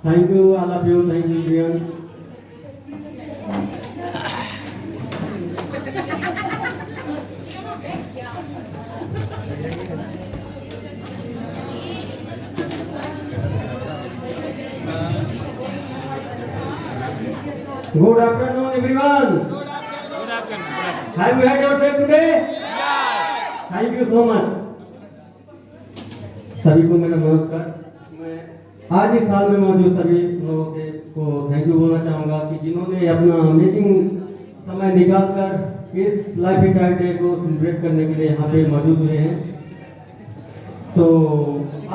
Thank you, all of you. Thank you, Jian. Good afternoon, everyone. Good afternoon. Have you had your day today? Thank you so much. सभी को मेरा नमस्कार। मैं आज इस साल में मौजूद सभी लोगों को थैंक यू बोलना चाहूँगा कि जिन्होंने अपना मीटिंग समय निकालकर इस लाइफ रिटायर्ड डे को सेलिब्रेट करने के लिए यहाँ पे मौजूद हुए हैं। तो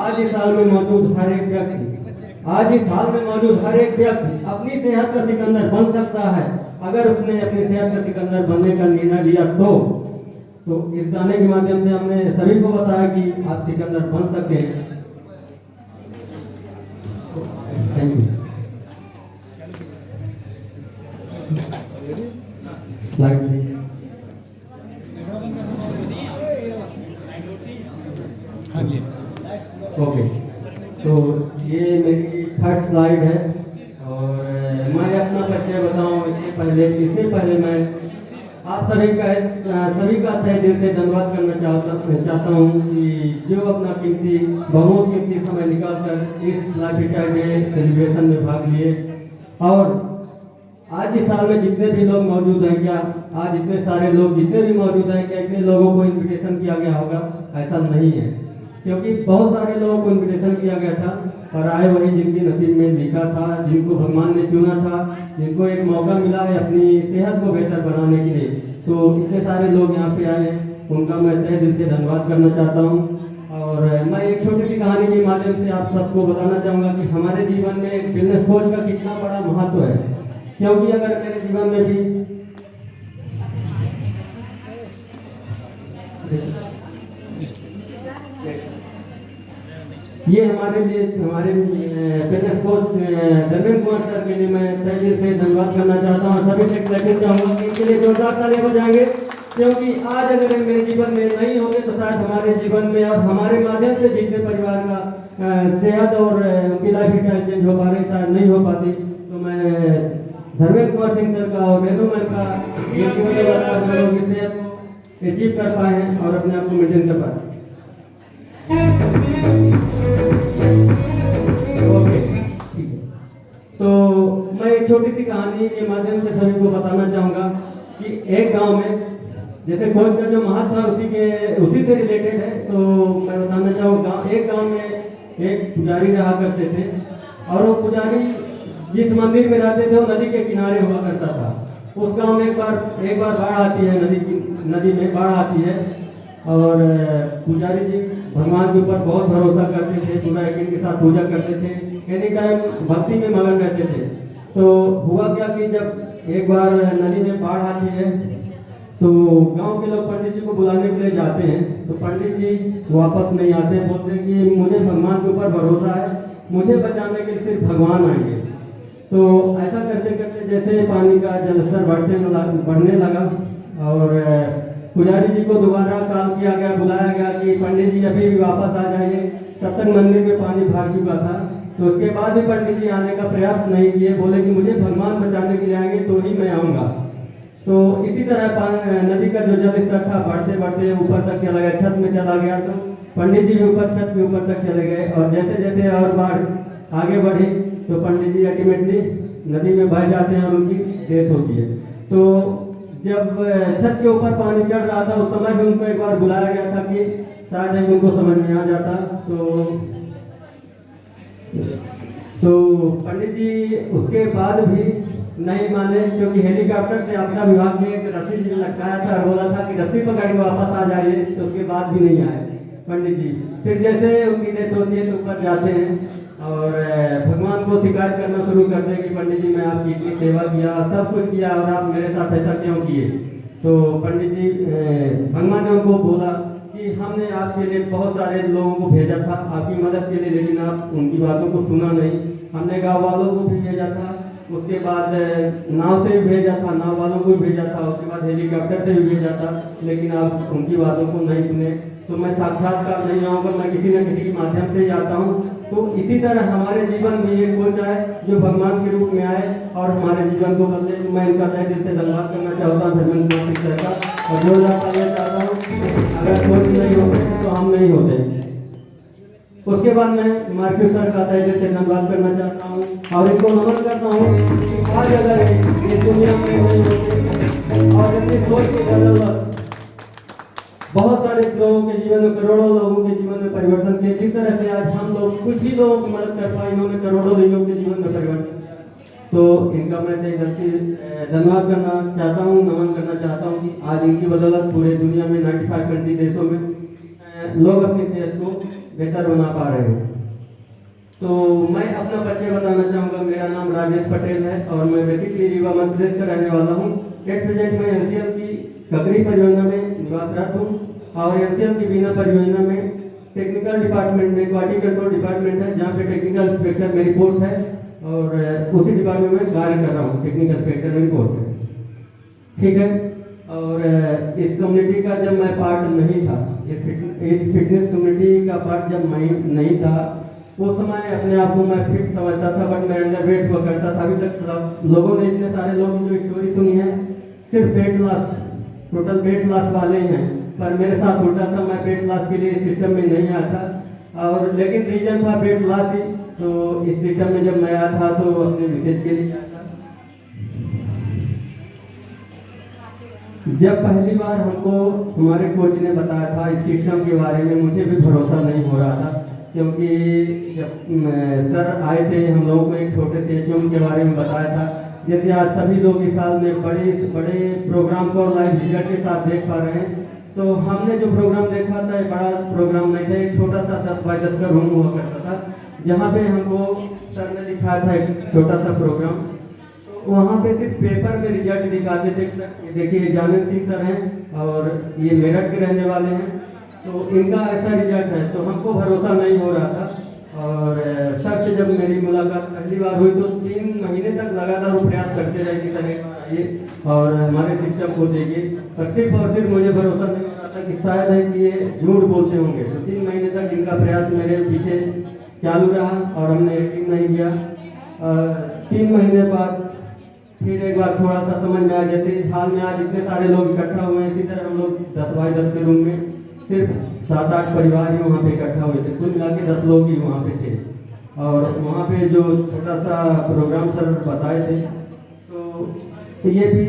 आज इस साल में मौजूद हर एक व्यक्ति अपनी सेहत का सिकंदर बन सकता है अगर उसने अपनी सेहत का सिकंदर बनने का निर्णय लिया तो इस गाने के माध्यम से हमने सभी को बताया कि आप सिकंदर बन सकते हैं। Thank you. Slide please. Okay, तो ये मेरी थर्ड स्लाइड है और मैं अपना परिचय बताऊं इससे पहले मैं आप सभी का तहे दिल से धन्यवाद करना चाहता हूं कि जो अपना बहुत कीमती समय निकालकर इस लाइफ रिटायर्ड डे सेलिब्रेशन में भाग लिए। और आज इस साल में जितने भी लोग मौजूद हैं, क्या आज इतने सारे लोग जितने भी मौजूद हैं, क्या इतने लोगों को इन्विटेशन किया गया होगा? ऐसा नहीं है, क्योंकि बहुत सारे लोगों को इन्विटेशन किया गया था और आए वही जिनके नसीब में लिखा था, जिनको भगवान ने चुना था, जिनको एक मौका मिला है अपनी सेहत को बेहतर बनाने के लिए। तो इतने सारे लोग यहाँ पे आए, उनका मैं तहे दिल से धन्यवाद करना चाहता हूँ। और मैं एक छोटी सी कहानी के माध्यम से आप सबको बताना चाहूँगा कि हमारे जीवन में फिटनेस कोच का कितना बड़ा महत्व है। क्योंकि अगर मेरे जीवन में भी ये हमारे fitness coach Dharmendra Kumar sir के लिए मैं तहे दिल से धन्यवाद करना चाहता हूँ। सभी से कहना चाहूँगा कि इनके लिए जोरदार ताली हो जाएंगे, क्योंकि आज अगर मेरे जीवन में नहीं होंगे तो शायद हमारे जीवन में और हमारे माध्यम से जितने परिवार का सेहत और उनकी लाइफ स्टाइल चेंज हो पा रही शायद नहीं हो पाती। तो मैं धर्मेंद्र कुमार सिंह सर का और रेणु मैम का सेहत को अचीव कर पाए हैं और अपने आप को मेंटेन कर पाए। ओके, ठीक है। तो मैं एक छोटी सी कहानी के माध्यम से सभी को बताना चाहूँगा कि एक गांव में, जैसे कोच का जो महत्व था उसी से रिलेटेड है, तो मैं बताना चाहूँगा एक गांव में एक पुजारी रहा करते थे और वो पुजारी जिस मंदिर में रहते थे वो नदी के किनारे हुआ करता था। उस गांव में एक बार बाढ़ आती है, नदी में बाढ़ आती है और पुजारी जी भगवान के ऊपर बहुत भरोसा करते थे, पूरा यकीन के साथ पूजा करते थे, एनी टाइम भक्ति में मगन रहते थे। तो हुआ क्या कि जब एक बार नदी में बाढ़ आती है तो गांव के लोग पंडित जी को बुलाने के लिए जाते हैं, तो पंडित जी वापस नहीं आते, बोलते हैं कि मुझे भगवान के ऊपर भरोसा है, मुझे बचाने के लिए सिर्फ भगवान आएंगे। तो ऐसा करते करते जैसे पानी का जलस्तर बढ़ने लगा और पुजारी जी को दोबारा कॉल किया गया, बुलाया गया कि पंडित जी अभी भी वापस आ जाइए। तब तक मंदिर में पानी भर चुका था। तो उसके बाद भी पंडित जी आने का प्रयास नहीं किए, बोले कि मुझे भगवान बचाने के लिए आएंगे तो ही मैं आऊँगा। तो इसी तरह नदी का जो जल स्तर था बढ़ते बढ़ते ऊपर तक चला गया, छत में चला गया। तो पंडित जी भी छत के ऊपर तक चले गए और जैसे जैसे और बाढ़ आगे बढ़ी तो पंडित जी अल्टीमेटली नदी में बह जाते हैं और उनकी डेथ होती है। तो जब छत के ऊपर पानी चढ़ रहा था उस समय भी उनको एक बार बुलाया गया था कि शायद उनको समझ में आ जाता। तो पंडित जी उसके बाद भी नहीं माने, क्योंकि हेलीकॉप्टर से आपदा विभाग ने एक रस्सी लटकाया था, बोला था कि रस्सी पकड़ के वापस आ जाइए, तो उसके बाद भी नहीं आए पंडित जी। फिर जैसे उनकी डेथ होती है तो ऊपर जाते हैं और भगवान को शिकायत करना शुरू करते हैं कि पंडित जी मैं आपकी इतनी सेवा किया, सब कुछ किया और आप मेरे साथ ऐसा क्यों किए। तो पंडित जी भगवान ने उनको बोला कि हमने आपके लिए बहुत सारे लोगों को भेजा था आपकी मदद के लिए, लेकिन आप उनकी बातों को सुना नहीं। हमने गाँव वालों को भी भेजा था, उसके बाद नाव से भी भेजा था, नाव वालों को भी भेजा था, उसके बाद हेलीकॉप्टर से भी भेजा था, लेकिन आप उनकी बातों को नहीं सुने। तो मैं साक्षात्कार नहीं आऊँगा, मैं किसी न किसी के माध्यम से ही आता हूँ। तो इसी तरह हमारे जीवन में ये कोच आए जो भगवान के रूप में आए और हमारे जीवन को बदले। मैं इनका तहे दिल से धन्यवाद करना चाहता हूँ धर्मेंद्र कुमार सर का। और जो जाता ये चाहता हूँ अगर कोच नहीं होते तो हम नहीं होते। उसके बाद मैं मार्क्यू सर का तहे दिल से धन्यवाद करना चाहता हूँ और इनको नमन करता हूँ कि आज अगर इस दुनिया में नहीं होते और अपनी सोच की बदौलत बहुत सारे लोगों के जीवन में, करोड़ों लोगों के जीवन में परिवर्तन किए। जिस तरह से आज हम लोग कुछ ही लोगों की मदद कर पाए, इन्होंने करोड़ों लोगों के जीवन में परिवर्तन किया। तो इनका मैं धन्यवाद करना चाहता हूँ, नमन करना चाहता हूँ कि आज इनकी बदौलत पूरे दुनिया में 95 कंट्री देशों में लोग अपनी सेहत को बेहतर बना पा रहे हैं। तो मैं अपना परिचय बताना चाहूँगा। मेरा नाम राजेश पटेल है और मैं बेसिकली रीवा मध्य प्रदेश का रहने वाला हूँ। एट प्रेजेंट मैं एनसीएल की ककरी परियोजना में निवासरत हूँ और एनसीएल की बीना परियोजना में टेक्निकल डिपार्टमेंट में क्वालिटी कंट्रोल डिपार्टमेंट है जहाँ पे टेक्निकल इंस्पेक्टर मेरी पोस्ट है और उसी डिपार्टमेंट में कार्य कर रहा हूँ। टेक्निकल इंस्पेक्टर मेरी पोस्ट है, ठीक है। और इस कम्युनिटी का जब मैं पार्ट नहीं था, इस फिटनेस कम्युनिटी का पार्ट जब मैं नहीं था, उस समय अपने आप को मैं फिट समझता था, बट मैं अंडर वेट हुआ करता था। अभी तक सब लोगों ने, इतने सारे लोगों की जो स्टोरी सुनी है, सिर्फ weight loss, total weight loss वाले हैं, पर मेरे साथ उल्टा था। मैं वेट लॉस के लिए इस सिस्टम में नहीं आया था और लेकिन रीजन था वेट लॉस ही। तो इस सिस्टम में जब मैं आया था तो अपने रिसर्च के लिए आया था। जब पहली बार हमको हमारे कोच ने बताया था इस सिस्टम के बारे में, मुझे भी भरोसा नहीं हो रहा था क्योंकि जब सर आए थे हम लोगों को एक छोटे से जूम के बारे में बताया था। जैसे आज सभी लोग इस साल में बड़े बड़े प्रोग्राम को लाइव रिजल्ट के साथ देख पा रहे हैं, तो हमने जो प्रोग्राम देखा था एक बड़ा प्रोग्राम नहीं था, एक छोटा सा 10 बाय 10 का रूम हुआ करता था जहाँ पे हमको सर ने दिखाया था एक छोटा सा प्रोग्राम। तो वहाँ पे सिर्फ पेपर में रिजल्ट दिखाते थे। देखिए जानवीर सिंह सर हैं और ये मेरठ के रहने वाले हैं, तो इनका ऐसा रिजल्ट है। तो हमको भरोसा नहीं हो रहा था और सर से जब मेरी मुलाकात पहली बार हुई तो 3 महीने तक लगातार प्रयास करते रहे कि सर एक बार आइए और हमारे सिस्टम को देखिए, और सिर्फ मुझे भरोसा नहीं हो रहा था कि शायद है कि ये झूठ बोलते होंगे। तो 3 महीने तक इनका प्रयास मेरे पीछे चालू रहा और हमने यकीन नहीं किया। 3 महीने बाद फिर एक बार थोड़ा सा समझ में आया, जैसे इस हाल में आज इतने सारे लोग इकट्ठा हुए हैं, इसी तरह हम लोग 10 बाय 10 के रूम में सिर्फ 7-8 परिवार ही वहाँ पे इकट्ठा हुए थे। कुल मिला के 10 लोग ही वहाँ पे थे और वहाँ पे जो छोटा सा प्रोग्राम सर बताए थे, तो ये भी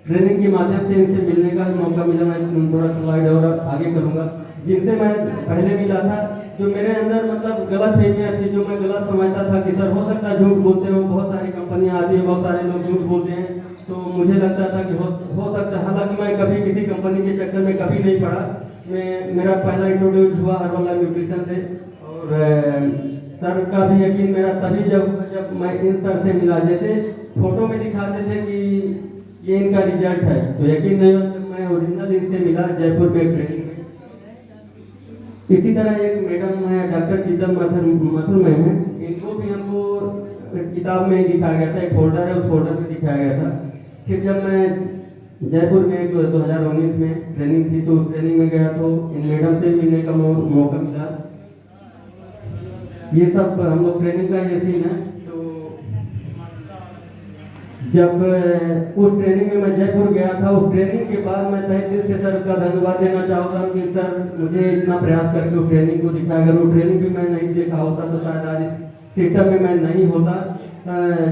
ट्रेनिंग के माध्यम से इनसे मिलने का ही मौका मिला। मैं थोड़ा स्लाइड और आगे करूँगा। जिनसे मैं पहले मिला था, जो मेरे अंदर मतलब गलत फहमियाँ थी, जो मैं गलत समझता था कि सर हो सकता है झूठ बोलते हो, बहुत सारी कंपनियाँ आती हैं, बहुत सारे लोग झूठ बोलते हैं, तो मुझे लगता था कि हो सकता है। हालांकि मैं कभी किसी कंपनी के चक्कर में कभी नहीं पड़ा। मेरा पहला इंट्रोड्यूस हुआ हर्बल न्यूट्रिशन से और सर का भी यकीन मेरा तभी जब मैं इन सर से मिला। जैसे फोटो में दिखाते थे कि ये इनका रिजल्ट है, तो यकीन नहीं हो जब मैं ओरिजिनल इनसे मिला जयपुर में ट्रेनिंग में। इसी तरह एक मैडम है डॉक्टर शीतल मथुर मैम है, इनको भी हमको किताब में ही दिखाया गया था, एक फोल्डर है उस फोल्डर में दिखाया गया था। फिर जब मैं जयपुर में 2019 में ट्रेनिंग थी तो ट्रेनिंग में गया तो इन मैडम से मिलने का मौका मिला। ये सब हम लोग ट्रेनिंग का ये सीन है। तो जब उस ट्रेनिंग में मैं जयपुर गया था, उस ट्रेनिंग के बाद मैं तहे दिल से सर का धन्यवाद देना चाहता हूँ कि सर मुझे इतना प्रयास करके उस ट्रेनिंग को दिखाया। अगर वो ट्रेनिंग भी मैं नहीं देखा होता तो शायद आज इस सिस्टम में मैं नहीं होता।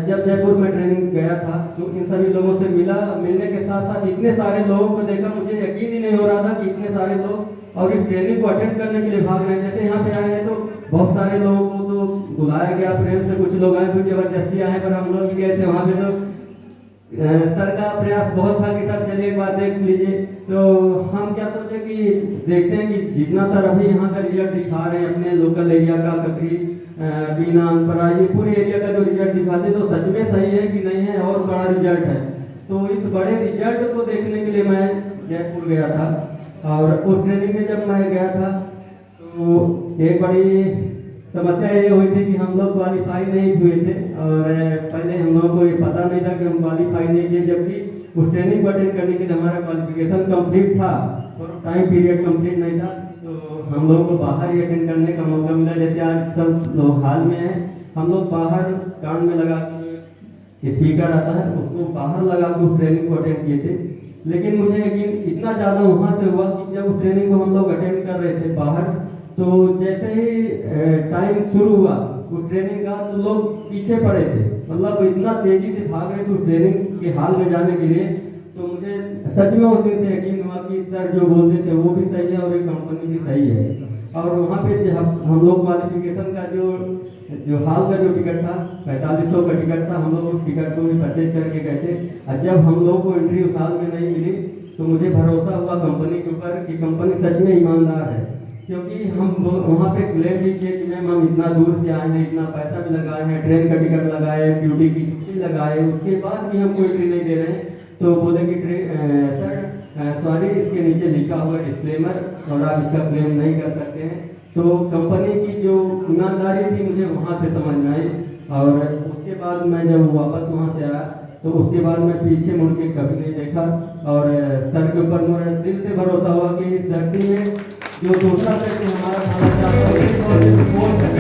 जब जयपुर में ट्रेनिंग गया था तो इन सभी लोगों से मिलने के साथ साथ इतने सारे लोगों को देखा, मुझे यकीन ही नहीं हो रहा था कि इतने सारे लोग और इस ट्रेनिंग को अटेंड करने के लिए भाग रहे हैं। जैसे यहाँ पे आए हैं तो बहुत सारे लोगों को तो बुलाया गया प्रेम से, कुछ लोग आए, कुछ जबरदस्ती आए, पर हम लोग गए थे वहाँ पे तो सर का प्रयास बहुत था कि सर चलिए एक बार देख लीजिए। तो हम क्या सोचे कि देखते हैं कि जितना सर अभी यहाँ का रिजल्ट दिखा रहे हैं अपने लोकल एरिया का, ककरी, बीना, अनपरा, ये पूरे एरिया का जो रिजल्ट दिखाते तो सच में सही है कि नहीं है और बड़ा रिजल्ट है। तो इस बड़े रिजल्ट को देखने के लिए मैं जयपुर गया था और उस ट्रेनिंग में जब मैं गया था तो एक बड़ी समस्या ये हुई थी कि हम लोग क्वालिफाई नहीं हुए थे और पहले हम लोगों को ये पता नहीं था कि हम क्वालिफाई नहीं किए, जबकि उस ट्रेनिंग को अटेंड करने के लिए हमारा क्वालिफिकेशन कंप्लीट था और टाइम पीरियड कंप्लीट नहीं था। तो हम लोगों को बाहर ही अटेंड करने का मौका मिला। जैसे आज सब लोग हाल में हैं, हम लोग बाहर कान में लगा के स्पीकर आता है उसको बाहर लगा के उस ट्रेनिंग को अटेंड किए थे। लेकिन मुझे यकीन इतना ज़्यादा वहाँ से हुआ कि जब उस ट्रेनिंग को हम लोग अटेंड कर रहे थे बाहर, तो जैसे ही टाइम शुरू हुआ उस ट्रेनिंग का, तो लोग पीछे पड़े थे, मतलब इतना तेजी से भाग रहे थे उस ट्रेनिंग के हाल में जाने के लिए। तो मुझे सच में उस दिन से यकीन हुआ कि सर जो बोलते थे वो भी सही है और ये कंपनी भी सही है। और वहाँ पे जब हम लोग क्वालिफिकेशन का जो हाल का जो टिकट था 4500 का टिकट था, हम लोग उस टिकट को भी परचेज करके गए थे। और जब हम लोग को एंट्री उस हाल में नहीं मिली तो मुझे भरोसा हुआ कंपनी के ऊपर कि कंपनी सच में ईमानदार है। क्योंकि हम वहाँ पे क्लेम भी किए कि मैम हम इतना दूर से आए हैं, इतना पैसा भी लगाए हैं, ट्रेन का टिकट लगाए, ड्यूटी की छुट्टी लगाए, उसके बाद भी हमको एंट्री नहीं दे रहे हैं। तो बोले कि सर सॉरी, इसके नीचे लिखा हुआ डिस्क्लेमर और आप इसका क्लेम नहीं कर सकते हैं। तो कंपनी की जो ईमानदारी थी मुझे वहाँ से समझ में आई। और उसके बाद मैं जब वापस वहाँ से आया तो उसके बाद मैं पीछे मुड़ के कभी नहीं देखा। और सर के ऊपर मेरा दिल से भरोसा हुआ कि इस धरती में जो सोचता था कि हमारा खाना चाहता है कोच है,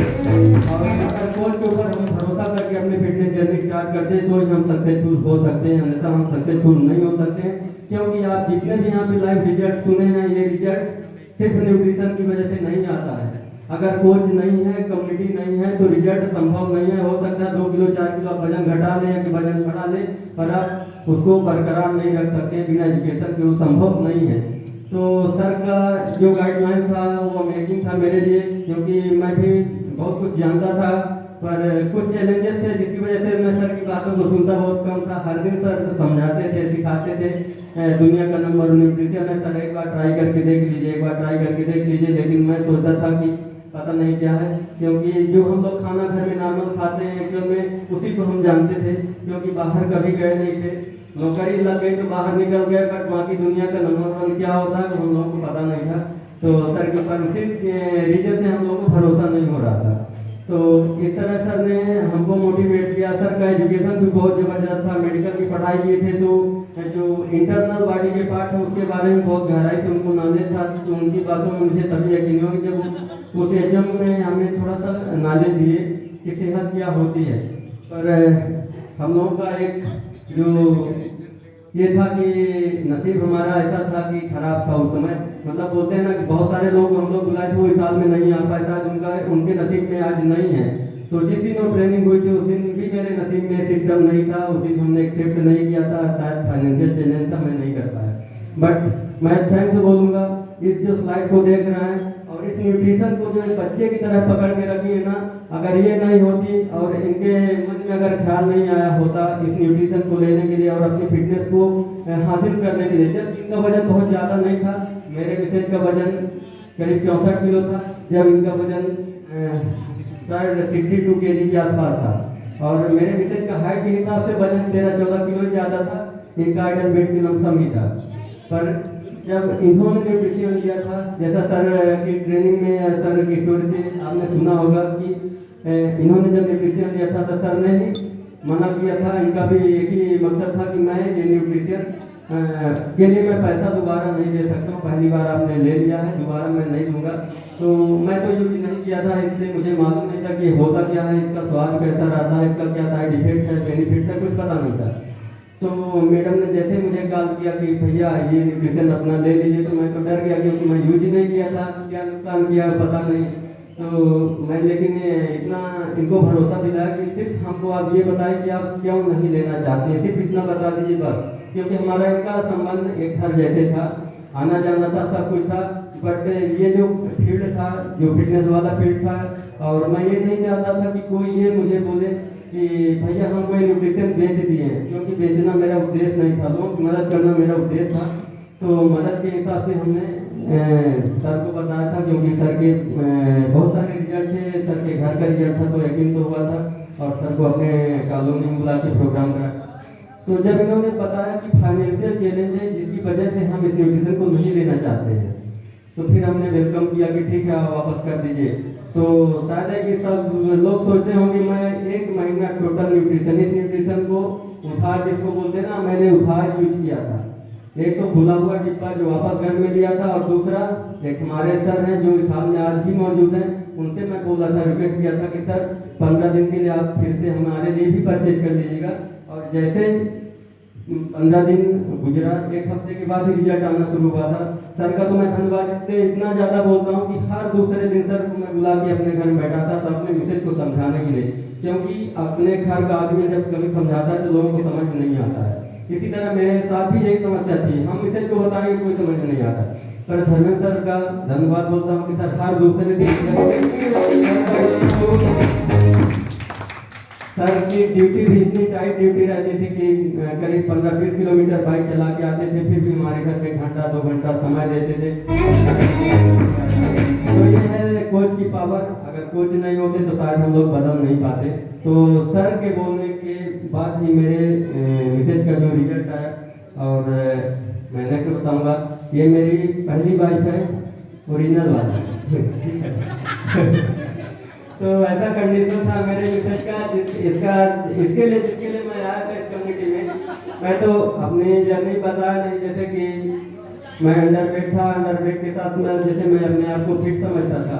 और अगर कोच के ऊपर हम भरोसा करके अपनी फिटनेस जर्नी स्टार्ट करते हैं तो ही हम सक्सेसफुल हो सकते हैं, अन्यथा हम सक्सेसफुल नहीं हो सकते हैं। क्योंकि आप जितने भी यहाँ पे लाइव रिजल्ट सुने हैं, ये रिजल्ट सिर्फ न्यूट्रिशन की वजह से नहीं आता है। अगर कोच नहीं है, कम्युनिटी नहीं है तो रिजल्ट संभव नहीं है। हो सकता है 2 किलो 4 किलो आप वजन घटा लें या कि वजन बढ़ा लें, पर आप उसको बरकरार नहीं रख सकते बिना एजुकेशन के, वो संभव नहीं है। तो सर का जो गाइडलाइन था वो अमेजिंग था मेरे लिए, क्योंकि मैं भी बहुत कुछ जानता था पर कुछ चैलेंजेस थे जिसकी वजह से मैं सर की बातों को सुनता बहुत कम था। हर दिन सर समझाते थे, सिखाते थे, दुनिया का नंबर न्यूट्रिशन है सर, एक बार ट्राई करके देख लीजिए, एक बार ट्राई करके देख लीजिए। लेकिन मैं सोचता था कि पता नहीं क्या है, क्योंकि जो हम लोग खाना घर में नॉर्मल खाते हैं एक्चुअल में उसी को हम जानते थे, क्योंकि बाहर कभी गए नहीं थे। नौकरी लग गई तो बाहर निकल गए, बट बाकी दुनिया का नंबर 1 क्या होता है वो हम लोगों को पता नहीं था। तो सर के ऊपर उसी रीजन से हम लोगों को भरोसा नहीं हो रहा था। तो इस तरह सर ने हमको मोटिवेट किया। सर का एजुकेशन भी बहुत ज़बरदस्त था, मेडिकल की पढ़ाई किए थे तो जो इंटरनल बॉडी के पार्ट है उसके बारे में बहुत गहराई से उनको नॉलेज था। तो उनकी बातों में मुझे तभी यकीन हुआ कि जब उस एचएम में हमें थोड़ा सा नॉलेज दिए कि सेहत क्या होती है। पर हम लोगों का एक जो ये था कि नसीब हमारा ऐसा था कि खराब था उस समय। मतलब बोलते हैं ना कि बहुत सारे लोग हम लोग बुलाए थे वो इस साल में नहीं आ पाए, शायद उनके नसीब में आज नहीं है। तो जिस दिन वो ट्रेनिंग हुई थी उस दिन भी मेरे नसीब में सिस्टम नहीं था, उस दिन हमने एक्सेप्ट नहीं किया था, शायद फाइनेंशियल चैलेंज था, मैं नहीं कर पाया। बट मैं थैंक्स बोलूँगा इस जो स्लाइड को देख रहे हैं और इस न्यूट्रिशन को जो बच्चे की तरह पकड़ के रखी है ना, अगर ये नहीं होती और इनके मन में अगर ख्याल नहीं आया होता इस न्यूट्रिशन को लेने के लिए और अपनी फिटनेस को हासिल करने के लिए। जब इनका वजन बहुत ज़्यादा नहीं था, मेरे मिसेज का वजन करीब 64 किलो था, जब इनका वजन शायद 62 kg के आसपास था। और मेरे मिसेज का हाइट के हिसाब से वजन 13-14 किलो ही ज़्यादा था, इनका आइडल वेट की लमसम ही था। पर जब इन्होंने न्यूट्रिशन लिया था, जैसा सर की ट्रेनिंग में सर की स्टोरी से आपने सुना होगा कि इन्होंने जब न्यूट्रिशन लिया था तो सर ने ही मना किया था। इनका भी एक ही मकसद था कि मैं ये न्यूट्रिशन के लिए मैं पैसा दोबारा नहीं दे सकता हूँ, पहली बार आपने ले लिया है, दोबारा मैं नहीं दूंगा। तो मैं तो यूज नहीं किया था, इसलिए मुझे मालूम नहीं था कि होता क्या है, इसका स्वाद कैसा रहता है, इसका क्या साइड इफेक्ट है, बेनिफिट है, कुछ पता नहीं था। तो मैडम ने जैसे मुझे कॉल किया कि भैया ये न्यूट्रिशन अपना ले लीजिए, तो मैं तो डर गया क्योंकि मैं यूज नहीं किया था, क्या नुकसान किया पता नहीं। तो मैं लेकिन इतना इनको भरोसा दिलाया कि सिर्फ हमको आप ये बताएं कि आप क्यों नहीं लेना चाहते हैं, सिर्फ इतना बता दीजिए बस। क्योंकि हमारा इनका संबंध एक घर जैसे था, आना जाना था, सब कुछ था। बट ये जो फील्ड था, जो फिटनेस वाला फील्ड था, और मैं ये नहीं चाहता था कि कोई ये मुझे बोले कि भैया हम कोई न्यूट्रिशन बेच दिए हैं, क्योंकि बेचना मेरा उद्देश्य नहीं था, लोगों की मदद करना मेरा उद्देश्य था। तो मदद के हिसाब से हमने सर को बताया था, क्योंकि सर के बहुत सारे रिजल्ट थे, सर के घर का रिजल्ट था तो यकीन तो हुआ था, और सर को अपने कॉलोनी में बुला के प्रोग्राम करा। तो जब इन्होंने बताया कि फाइनेंशियल चैलेंज है जिसकी वजह से हम इस न्यूट्रिशन को नहीं लेना चाहते हैं, तो फिर हमने वेलकम किया कि ठीक है आप वापस कर दीजिए। तो शायद है कि सब लोग सोचते होंगे मैं 1 महीना टोटल न्यूट्रिशन, इस न्यूट्रिशन को उधार जिसको बोलते हैं ना, मैंने उधार यूज किया था। एक तो खुला हुआ डिब्बा जो वापस घर में लिया था, और दूसरा एक हमारे सर हैं जो इस हाल में आज भी मौजूद हैं, उनसे मैं बोला था, रिक्वेस्ट किया था कि सर 15 दिन के लिए आप फिर से हमारे लिए भी परचेज कर लीजिएगा। और जैसे 15 दिन गुजरा, एक हफ्ते के बाद ही रिजल्ट आना शुरू हुआ था। सर का तो मैं धन्यवाद इससे इतना ज़्यादा बोलता हूँ कि हर दूसरे दिन सर को मैं बुला के अपने घर में बैठाता था अपने मिसेज को समझाने के लिए, क्योंकि अपने घर का आदमी जब कभी समझाता है तो लोगों को समझ में नहीं आता है। इसी तरह मेरे साथ भी यही समस्या थी, हम मिसेज को बताएंगे कोई समझ में नहीं आता। पर धर्मेंद्र सर का धन्यवाद बोलता हूँ कि सर हर दूसरे दिन सर की ड्यूटी भी इतनी टाइट ड्यूटी रहती थी कि करीब 15-20 किलोमीटर बाइक चला के आते थे, फिर भी हमारे घर में घंटा 2 घंटा समय देते थे। तो ये है कोच की पावर, अगर कोच नहीं होते तो शायद हम लोग बदल नहीं पाते। तो सर के बोलने के बाद ही मेरे मिसेज का जो रिजल्ट आया, और मैं नेक्स्ट बताऊंगा, ये मेरी पहली बाइक है, ओरिजिनल वाली। तो ऐसा कंडीशन था मेरे मिसेज का, इसके लिए मैं आया था इस कम्युनिटी में। मैं तो अपनी जर्नी बताया नहीं, जैसे कि मैं अंडरवेट था, अंडरवेट के साथ में जैसे मैं अपने आप को फिट समझता था।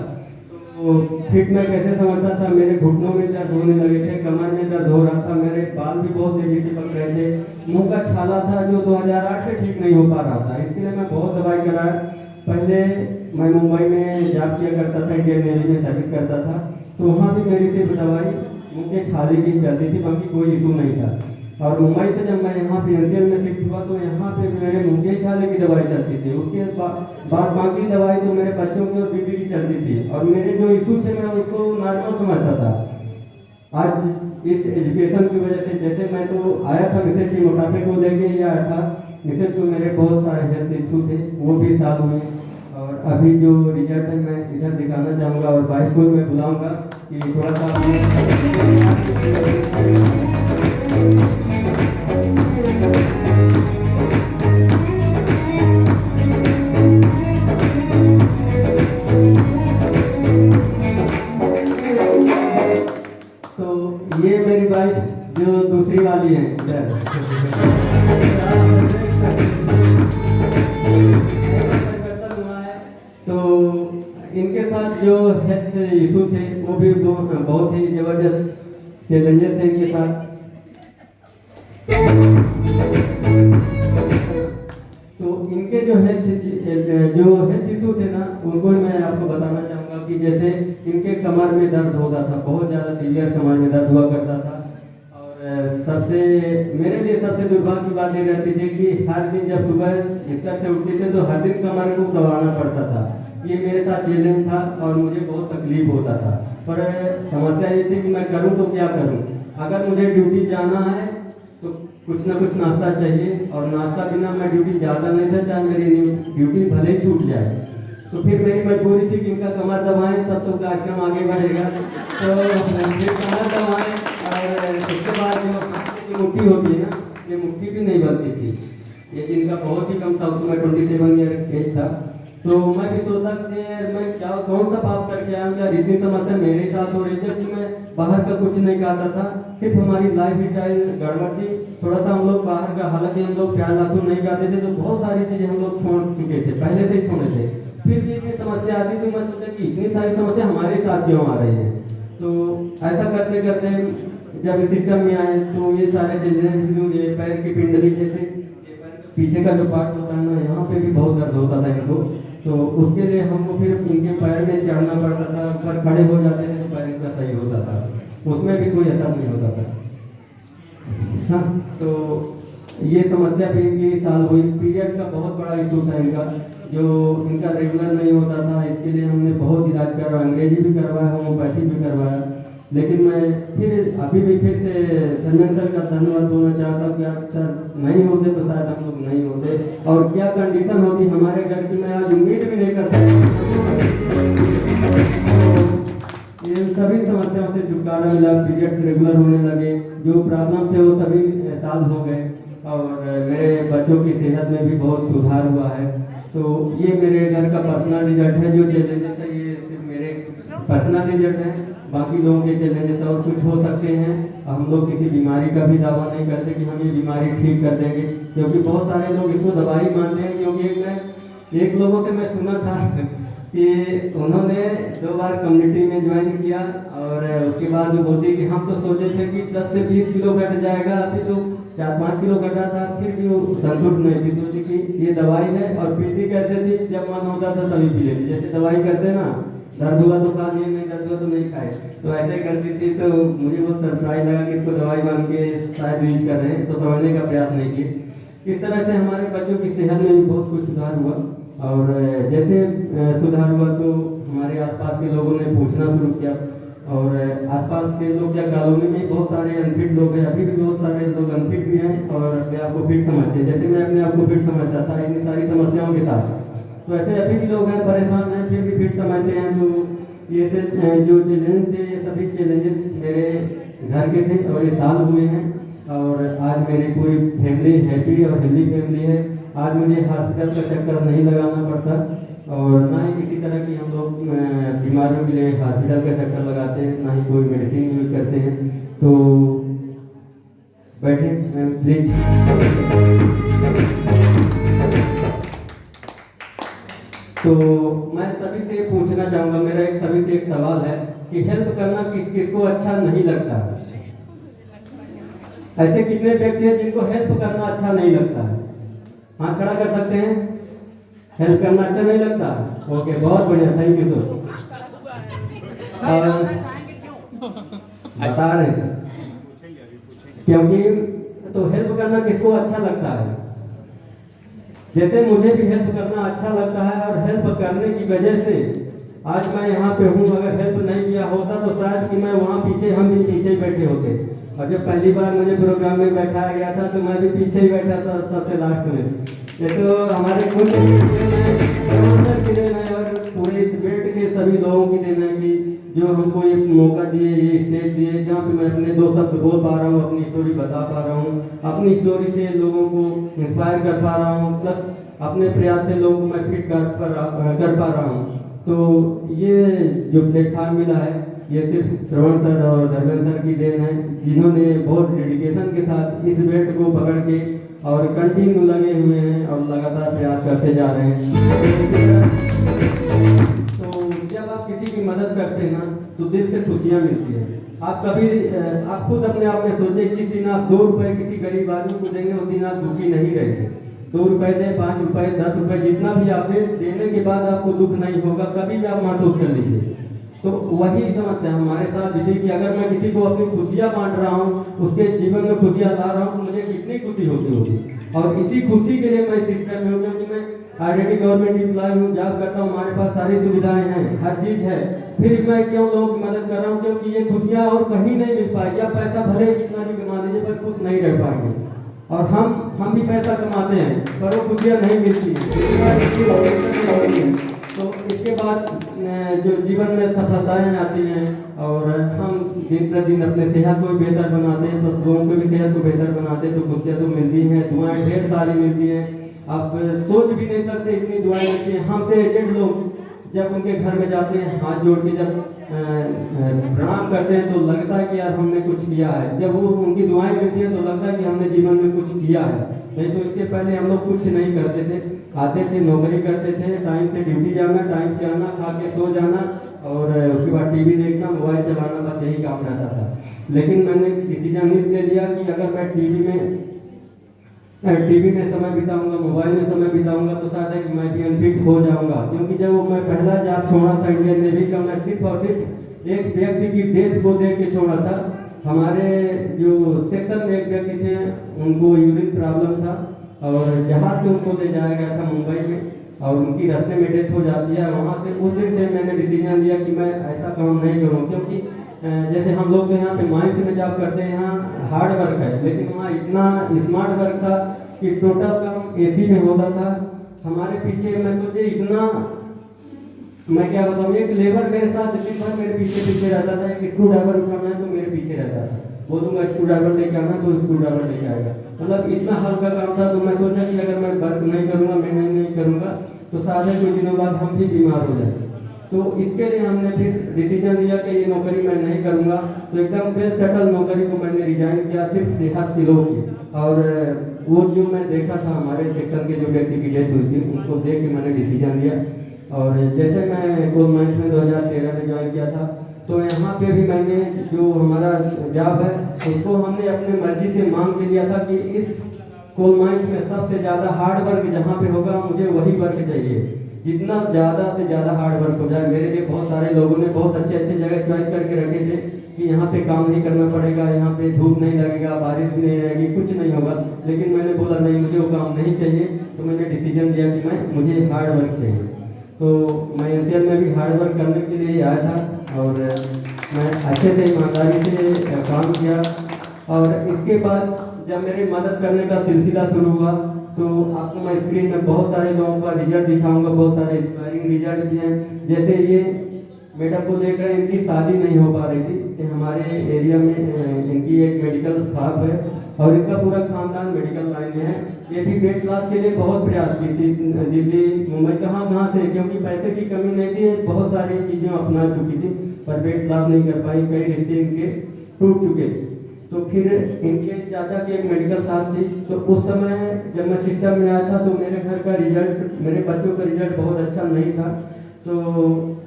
तो फिट मैं कैसे समझता था, मेरे घुटनों में दर्द होने लगे थे, कमर में दर्द हो रहा था, मेरे बाल भी बहुत तेजी से पक रहे थे, मुंह का छाला था जो 2008 से ठीक नहीं हो पा रहा था। इसके लिए मैं बहुत दवाई कराया। पहले मैं मुंबई में जॉब किया करता था, इंडियन नेवी में सर्विस करता था, तो वहाँ भी मेरी सिर्फ दवाई मुंह के छाले की चलती थी, बाकी कोई इशू नहीं था। और मुंबई से जब मैं यहाँ PNCL में शिफ्ट हुआ तो यहाँ पे मेरे मुंह के छाले की दवाई चलती थी, उसके बाद बाकी दवाई तो मेरे बच्चों की और बीबी की चलती थी, और मेरे जो इशू थे मैं उसको नॉर्मल समझता था। आज इस एजुकेशन की वजह से, जैसे मैं तो आया था मिसेज के मोटापे को लेके ही आया था, मिसेज को मेरे बहुत सारे हेल्थ इशू थे, वो भी साथ में। और अभी जो रिजल्ट है मैं इधर दिखाना चाहूँगा, और वाइफ को मैं बुलाऊँगा कि थोड़ा सा तो ये मेरी बाइक जो दूसरी वाली है तो इनके साथ जो हेल्थ इशू थे वो भी बहुत ही जबरदस्त चैलेंजेस थे इनके साथ। तो इनके जो हेल्थ इशू थे ना, उनको मैं आपको बताना चाहूँगा कि जैसे इनके कमर में दर्द होता था, बहुत ज़्यादा सीवियर कमर में दर्द हुआ करता था। और मेरे लिए सबसे दुर्भाग्य की बात ये रहती थी कि हर दिन जब सुबह बिस्तर से उठते थे तो हर दिन कमर को दबाना पड़ता था। ये मेरे साथ चैलेंज था और मुझे बहुत तकलीफ होता था। पर समस्या ये थी कि मैं करूं तो क्या करूं। अगर मुझे ड्यूटी जाना है तो कुछ ना कुछ नाश्ता चाहिए, और नाश्ता बिना मैं ड्यूटी ज़्यादा नहीं था, चाहे मेरी ड्यूटी भले ही छूट जाए। तो फिर मेरी मजबूरी थी कि इनका कमर दबाएं तब तो कार्यक्रम आगे बढ़ेगा। तो फिर कमर दबाएं, और उसके बाद जो मुट्ठी होती है ना, ये मुट्ठी भी नहीं बनती थी। ये जिनका बहुत ही कम था, उसमें 27 ईयर एज था। तो मैं भी सोचता कि मैं क्या कौन सा पाप करके आया, क्या इतनी समस्या मेरे साथ हो रही थी, जबकि मैं बाहर का कुछ नहीं खाता था, सिर्फ हमारी लाइफ स्टाइल गड़बड़ थी। थोड़ा सा हम लोग बाहर का, हालांकि हम लोग प्याज लहसुन नहीं खाते थे, तो बहुत सारी चीज़ें हम लोग छोड़ चुके थे, पहले से ही छोड़े थे। फिर भी इतनी समस्या आती थी, मैं सोचा कि इतनी सारी समस्या हमारे साथ क्यों आ रही है। तो ऐसा करते करते जब इस सिस्टम में आए तो ये सारे चीज़ें, ये पैर की पिंडली जैसे पीछे का जो पार्ट होता है ना, यहाँ पे भी बहुत दर्द होता था इनको। तो उसके लिए हमको फिर इनके पैर में चढ़ना पड़ता था, पर खड़े हो जाते थे तो पैर इनका सही होता था, उसमें भी कोई असर नहीं होता था। हाँ, तो ये समस्या भी इनकी साल हुई। पीरियड का बहुत बड़ा इशू था इनका, जो इनका रेगुलर नहीं होता था। इसके लिए हमने बहुत इलाज करवाया, अंग्रेजी भी करवाया, होम्योपैथी भी करवाया, लेकिन मैं फिर अभी भी फिर से धर्मेंद्र सर का धन्यवाद बोलना चाहता हूँ कि आप सर नहीं होते तो शायद हम लोग नहीं होते, और क्या कंडीशन होती हमारे घर की, मैं आज उम्मीद भी नहीं करता। ये सभी समस्याओं से छुटकारा मिला, पीरियड्स रेगुलर होने लगे, जो प्रॉब्लम थे वो सभी सॉल्व हो गए, और मेरे बच्चों की सेहत में भी बहुत सुधार हुआ है। तो ये मेरे घर का पर्सनल रिजल्ट है। जो चैलेंजेस है ये सिर्फ मेरे पर्सनल रिजल्ट है, बाकी लोगों के चैलेंजेस और कुछ हो सकते हैं। हम लोग किसी बीमारी का भी दावा नहीं करते कि हम ये बीमारी ठीक कर देंगे, क्योंकि बहुत सारे लोग इसको दवाई मानते हैं। क्योंकि एक लोगों से मैं सुना था कि उन्होंने 2 बार कम्युनिटी में ज्वाइन किया और उसके बाद वो बोलती कि हम तो सोचे थे कि 10 से 20 किलो घट जाएगा, अभी तो 4-5 किलो घटा था, फिर भी वो संतुष्ट नहीं थी। सोची कि ये दवाई है और पीती कहते थी जब मन होता था तभी पी लेती, जैसे दवाई करते ना, दर्द हुआ तो खा लिए, नहीं दर्द हुआ तो नहीं खाए, तो ऐसे करती थी। तो मुझे बहुत सरप्राइज लगा कि इसको दवाई मान के शायद यूज कर रहे हैं, तो समझने का प्रयास नहीं किए। इस तरह से हमारे बच्चों की सेहत में भी बहुत कुछ सुधार हुआ। और जैसे सुधार हुआ तो हमारे आसपास के लोगों ने पूछना शुरू किया, और आसपास के लोग या कॉलोनी में बहुत सारे अनफिट लोग हैं, अभी भी बहुत सारे लोग अनफिट भी हैं और अपने आप को फिट समझते हैं। जैसे मैं अपने आप को फिट समझता था इतनी सारी समस्याओं के साथ, तो ऐसे अभी भी लोग हैं परेशान हैं फिर भी फिट समझते हैं। तो ये से जो चैलेंज थे, ये सभी चैलेंजेस मेरे घर के थे और ये साल हुए हैं, और आज मेरी पूरी फैमिली हैप्पी और हेल्दी फैमिली है। आज मुझे हॉस्पिटल का चक्कर नहीं लगाना पड़ता और ना ही किसी तरह की हम लोग बीमारियों के लिए हॉस्पिटल का चक्कर लगाते हैं, ना ही कोई मेडिसिन यूज करते हैं। तो बैठे मैम प्लीज। तो मैं सभी से पूछना चाहूँगा, मेरा एक सभी से एक सवाल है कि हेल्प करना किस किस को अच्छा नहीं लगता है? ऐसे कितने व्यक्ति हैं जिनको हेल्प करना अच्छा नहीं लगता है? हाथ खड़ा कर सकते हैं। हेल्प करना अच्छा नहीं लगता? ओके, बहुत बढ़िया, थैंक यू सर। बता रहे हैं क्योंकि तो हेल्प करना किसको अच्छा लगता है? जैसे मुझे भी हेल्प करना अच्छा लगता है और हेल्प करने की वजह से आज मैं यहाँ पे हूँ। अगर हेल्प नहीं किया होता तो शायद कि मैं वहाँ पीछे, हम भी पीछे ही बैठे होते। और जब पहली बार मुझे प्रोग्राम में बैठाया गया था तो मैं भी पीछे ही बैठा था सबसे लास्ट में। ये तो हमारे खुद की देन है और पूरे इस बेल्ट के सभी लोगों की देन है कि जो हमको ये मौका दिए, ये स्टेज दिए जहाँ पे मैं अपने 2 शब्द बोल पा रहा हूँ, अपनी स्टोरी बता पा रहा हूँ, अपनी स्टोरी से लोगों को इंस्पायर कर पा रहा हूँ, प्लस अपने प्रयास से लोगों को मैं फिट कर पा रहा हूँ। तो ये जो प्लेटफॉर्म मिला है ये सिर्फ श्रवण सर और धर्मेंद्र सर की देन है, जिन्होंने बहुत डेडिकेशन के साथ इस बेल्ट को पकड़ के और कंटिन्यू लगे हुए हैं और लगातार प्रयास करते जा रहे हैं। तो जब आप किसी की मदद करते हैं ना तो दिल से खुशियाँ मिलती है। आप कभी आप खुद अपने आप में सोचे, जिस दिन आप 2 रुपए किसी गरीब आदमी को देंगे उस दिन आप दुखी नहीं रहेंगे। 2 रुपए दें, 5 रुपए, 10 रुपए, जितना भी आप दें, देने के बाद आपको दुख नहीं होगा, कभी भी आप महसूस कर लीजिए। तो वही समस्या हमारे साथ भी थी कि अगर मैं किसी को अपनी खुशियाँ बांट रहा हूँ, उसके जीवन में खुशियाँ ला रहा हूँ, तो मुझे कितनी खुशी होती होगी। और इसी खुशी के लिए मैं सिस्टम में हूँ, क्योंकि मैं ऑलरेडी गवर्नमेंट एम्प्लॉय हूँ, जॉब करता हूँ, हमारे पास सारी सुविधाएं हैं, हर चीज़ है, फिर मैं क्यों लोगों की मदद कर रहा हूँ? क्योंकि ये खुशियाँ और कहीं नहीं मिल पाएगी। आप पैसा भले कितना भी कमा लीजिए पर खुश नहीं रह पाएंगे। और हम भी पैसा कमाते हैं पर वो खुशियाँ नहीं मिलती हैं। तो इसके बाद जो जीवन में सफलताएं आती हैं और हम दिन प्रतिदिन अपने सेहत को भी बेहतर बनाते हैं, प्लस लोगों को भी सेहत को बेहतर बनाते हैं, तो खुशियाँ तो मिलती हैं, दुआएं ढेर सारी मिलती हैं। आप सोच भी नहीं सकते इतनी दुआएं मिलती हैं। हम पे एजेड लोग जब उनके घर में जाते हैं, हाथ जोड़ के जब प्रणाम करते हैं तो लगता है कि यार हमने कुछ किया है। जब वो उनकी दुआएं मिलती हैं तो लगता है कि हमने जीवन में कुछ किया है। नहीं तो इसके पहले हम लोग कुछ नहीं करते थे, आते थे, नौकरी करते थे, टाइम से ड्यूटी जाना, टाइम से आना, खा के सो जाना और उसके बाद टीवी देखना, मोबाइल चलाना, बस यही काम रहता था। लेकिन मैंने डिसीजन इसलिए लिया कि अगर मैं टीवी में समय बिताऊंगा, मोबाइल में समय बिताऊंगा तो शायद है कि मैं भी अनफिट हो जाऊंगा। क्योंकि जब वो मैं पहला जॉब छोड़ा था इंडियन नेवी का, मैं सिर्फ और सिर्फ एक व्यक्ति की डेथ को देख के छोड़ा था। हमारे जो सेक्शन में एक व्यक्ति थे, उनको यूरिन प्रॉब्लम था और जहाज से उनको ले जाया गया था मुंबई में और उनकी रास्ते में डेथ हो जाती है। वहाँ से उस दिन से मैंने डिसीजन लिया कि मैं ऐसा काम नहीं करूँ। क्योंकि जैसे हम लोग यहाँ पे माइंस में जॉब करते हैं, यहाँ हार्ड वर्क है, लेकिन वहाँ इतना स्मार्ट वर्क था कि टोटल काम एसी में होता था। हमारे पीछे मैं सोचे इतना, मैं क्या बताऊँ, एक लेबर मेरे साथ दिन भर मेरे पीछे पीछे रहता था। एक स्क्रू ड्राइवर उठाना है तो मेरे पीछे रहता था, बोलूँगा स्क्रू ड्राइवर लेके आना तो स्क्रू ड्राइवर लेके आएगा। मतलब इतना हल्का काम था। तो मैं सोचा कि अगर मैं वर्क नहीं करूँगा, मेहनत नहीं करूँगा तो शायद कुछ दिनों बाद हम भी बीमार हो जाएंगे। तो इसके लिए हमने फिर डिसीजन लिया कि ये नौकरी मैं नहीं करूँगा। तो एकदम वेल सेटल नौकरी को मैंने रिजाइन किया सिर्फ सेहत के लोग की। और वो जो मैं देखा था हमारे सेक्शन के जो व्यक्ति की डेथ हुई थी, उनको देख के मैंने डिसीजन लिया और जैसे मैं कोल माइंस में 2013 में ज्वाइन किया था, तो यहाँ पे भी मैंने जो हमारा जॉब है उसको हमने अपने मर्जी से मांग के लिया था कि इस कोल माइंस में सबसे ज़्यादा हार्ड वर्क जहाँ पे होगा मुझे वही वर्क चाहिए, जितना ज़्यादा से ज़्यादा हार्ड वर्क हो जाए। मेरे लिए बहुत सारे लोगों ने बहुत अच्छे अच्छे जगह चॉइस करके रखे थे कि यहाँ पे काम नहीं करना पड़ेगा, यहाँ पे धूप नहीं लगेगा, बारिश भी नहीं रहेगी, कुछ नहीं होगा। लेकिन मैंने बोला नहीं, मुझे वो काम नहीं चाहिए। तो मैंने डिसीजन लिया कि मुझे हार्ड वर्क चाहिए। तो मैं एनसीएल में भी हार्ड वर्क करने के लिए आया था और मैं अच्छे से ईमानदारी से काम किया। और इसके बाद जब मेरी मदद करने का सिलसिला शुरू हुआ तो आपको मैं स्क्रीन में बहुत सारे लोगों का रिजल्ट दिखाऊंगा, बहुत सारे इंस्पायरिंग रिजल्ट भी हैं। जैसे ये मैडम को देख रहे हैं, इनकी शादी नहीं हो पा रही थी। हमारे एरिया में इनकी एक मेडिकल शॉप है और इनका पूरा खानदान मेडिकल लाइन में है। ये भी वेट लॉस के लिए बहुत प्रयास की थी, दिल्ली मुंबई कहाँ से, क्योंकि पैसे की कमी नहीं थी, बहुत सारी चीज़ें अपना चुकी थी पर वेट लॉस नहीं कर पाई, कई रिश्ते इनके टूट चुके थे। तो फिर इनके चाचा की एक मेडिकल शॉप थी। तो उस समय जब मैं सिस्टम में आया था तो मेरे घर का रिजल्ट, मेरे बच्चों का रिजल्ट बहुत अच्छा नहीं था। तो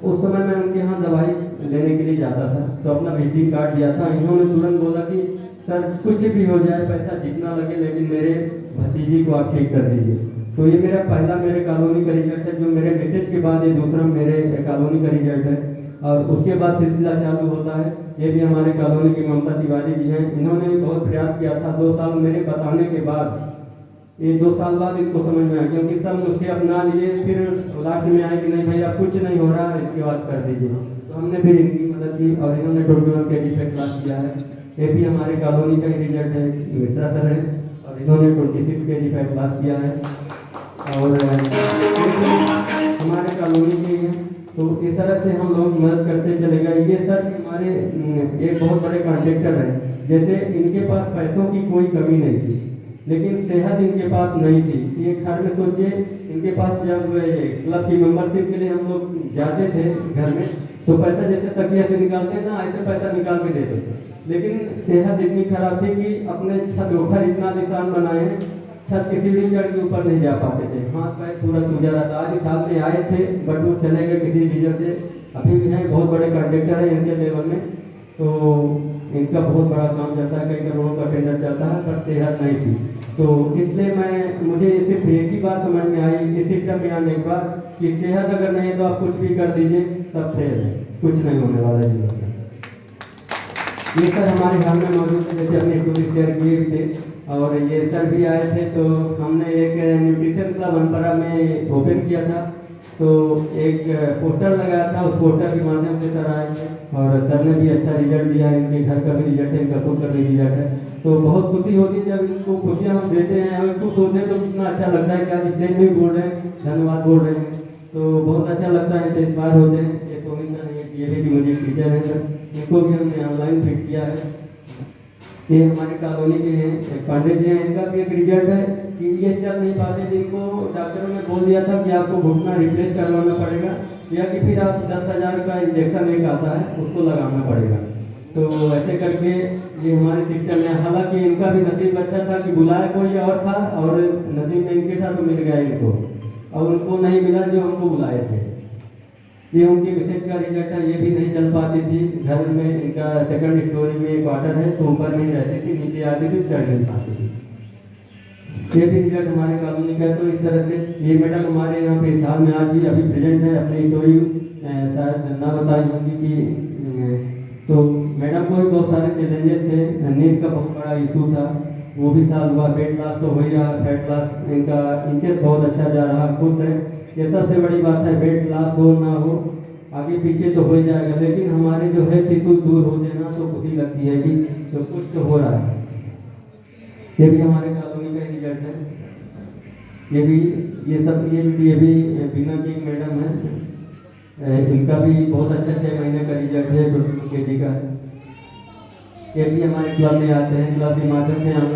उस समय मैं उनके यहाँ दवाई लेने के लिए जाता था, तो अपना विजिटिंग कार्ड दिया था। इन्होंने तुरंत बोला कि सर कुछ भी हो जाए, पैसा जितना लगे, लेकिन मेरे भतीजी को आप ठीक कर दीजिए। तो ये मेरा पहला मेरे कॉलोनी का रिजल्ट है, जो मेरे मैसेज के बाद ये दूसरा मेरे कॉलोनी का रिजल्ट है। और उसके बाद सिलसिला चालू होता है। ये भी हमारे कॉलोनी की ममता तिवारी जी हैं, इन्होंने भी बहुत प्रयास किया था। 2 साल मेरे बताने के बाद, ये 2 साल बाद इनको समझ में आया, क्योंकि सब नुस्खे अपना लिए। फिर लास्ट में आए कि नहीं भैया कुछ नहीं हो रहा है, इसके बाद कर दीजिए। तो हमने फिर इनकी मदद की और इन्होंने 21 kg फैट लॉस किया है। ये भी हमारे कॉलोनी का ही रिजल्ट है, मिश्रा सर है और इन्होंने 26 kg फैट लॉस किया है और हमारे कॉलोनी के हैं। तो इस तरह से हम लोग मदद करते चले गए। ये सर हमारे एक बहुत बड़े कॉन्ट्रैक्टर हैं। जैसे इनके पास पैसों की कोई कमी नहीं थी, लेकिन सेहत इनके पास नहीं थी। ये घर में सोचिए, इनके पास जब क्लब की मेंबरशिप के लिए हम लोग जाते थे घर में, तो पैसा जैसे तकिया से निकालते हैं ना, ऐसे पैसा निकाल के देते थे। लेकिन सेहत इतनी खराब थी कि अपने छत ऊपर इतना निशान बनाए हैं, छत की सीढ़ी चढ़ के ऊपर नहीं जा पाते थे, हाथ पैर पूरा सूजा रहा था। आज साल में आए थे बट वो चले गए किसी रीजन से। अभी भी हैं, बहुत बड़े कॉन्ट्रैक्टर हैं इनके लेवल में। तो इनका बहुत बड़ा काम चलता है, कई करोड़ों का टेंडर चलता है, पर सेहत नहीं थी। तो इसलिए मुझे सिर्फ एक ही बात समझ में आई इस सिस्टम में आने के बाद कि सेहत अगर नहीं है तो आप कुछ भी कर दीजिए, सब फेल है, कुछ नहीं होने वाला जीवन में। ये सर हमारे घर में मौजूद है, जैसे अपने स्टोरी शेयर किए भी थे। और ये सर भी आए थे, तो हमने एक न्यूट्रिशन क्लब अनपरा में ओपन किया था। तो एक पोस्टर लगाया था, उस पोस्टर के माध्यम से सर आए और सर ने भी अच्छा रिजल्ट दिया। इनके घर का भी रिजल्ट है, इनका खुद का भी रिजल्ट है। तो बहुत खुशी होती है जब इनको खुशियाँ हम देते हैं और खुश होते हैं तो कितना अच्छा लगता है कि आज स्टेज में बोल रहे हैं, धन्यवाद बोल रहे हैं, तो बहुत अच्छा लगता है, इनसे इंस्पायर होते हैं। ये सोनी सर है, ये भी मुझे टीचर है सर, इनको भी हमने ऑनलाइन फिट किया है। ये हमारे कॉलोनी के हैं, पांडे जी हैं, इनका भी एक रिजल्ट है कि ये चल नहीं पाते, जिनको डॉक्टरों ने बोल दिया था कि आपको घुटना रिप्लेस करवाना पड़ेगा या कि फिर आप 10,000 का इंजेक्शन एक आता है उसको लगाना पड़ेगा। तो ऐसे करके ये हमारे सिस्टम में, हालांकि इनका भी नसीब अच्छा था कि बुलाया कोई और था और नसीब में इनके था तो मिल गया इनको, और उनको नहीं मिला जो हमको बुलाए थे। ये उनकी मिसेज का रिजल्ट है। ये भी नहीं चल पाती थी, घर में इनका सेकंड स्टोरी में क्वार्टर है, तो ऊपर नहीं रहती थी, नीचे आती थी, चढ़ नहीं पाती थी। ये भी रिजल्ट हमारे कॉलोनी का। तो इस तरह से ये मैडम हमारे यहाँ पे इस हाल में आज भी अभी प्रेजेंट है। अपनी स्टोरी शायद ना बताई होगी कि तो मैडम को भी बहुत सारे चैलेंजेस थे, नींद का बहुत बड़ा इशू था, वो भी साल हुआ। वेट लॉस तो हो ही रहा, फैट लॉस इनका इंचेस बहुत अच्छा जा रहा, खुश है। ये सबसे बड़ी बात है, वेट लॉस हो ना हो, आगे पीछे तो हो ही जाएगा, लेकिन हमारे जो हेल्थ इशू दूर हो जाए ना तो खुशी लगती है कि तो कुछ तो हो रहा है। ये भी हमारे कॉलोनी का रिजल्ट है। ये भी ये भी बीना की एक मैडम है, इनका भी बहुत अच्छा 6 महीने का रिजल्ट है, 22 kg का है। ये भी हमारे क्लब में आते हैं, क्लब के माध्यम से हम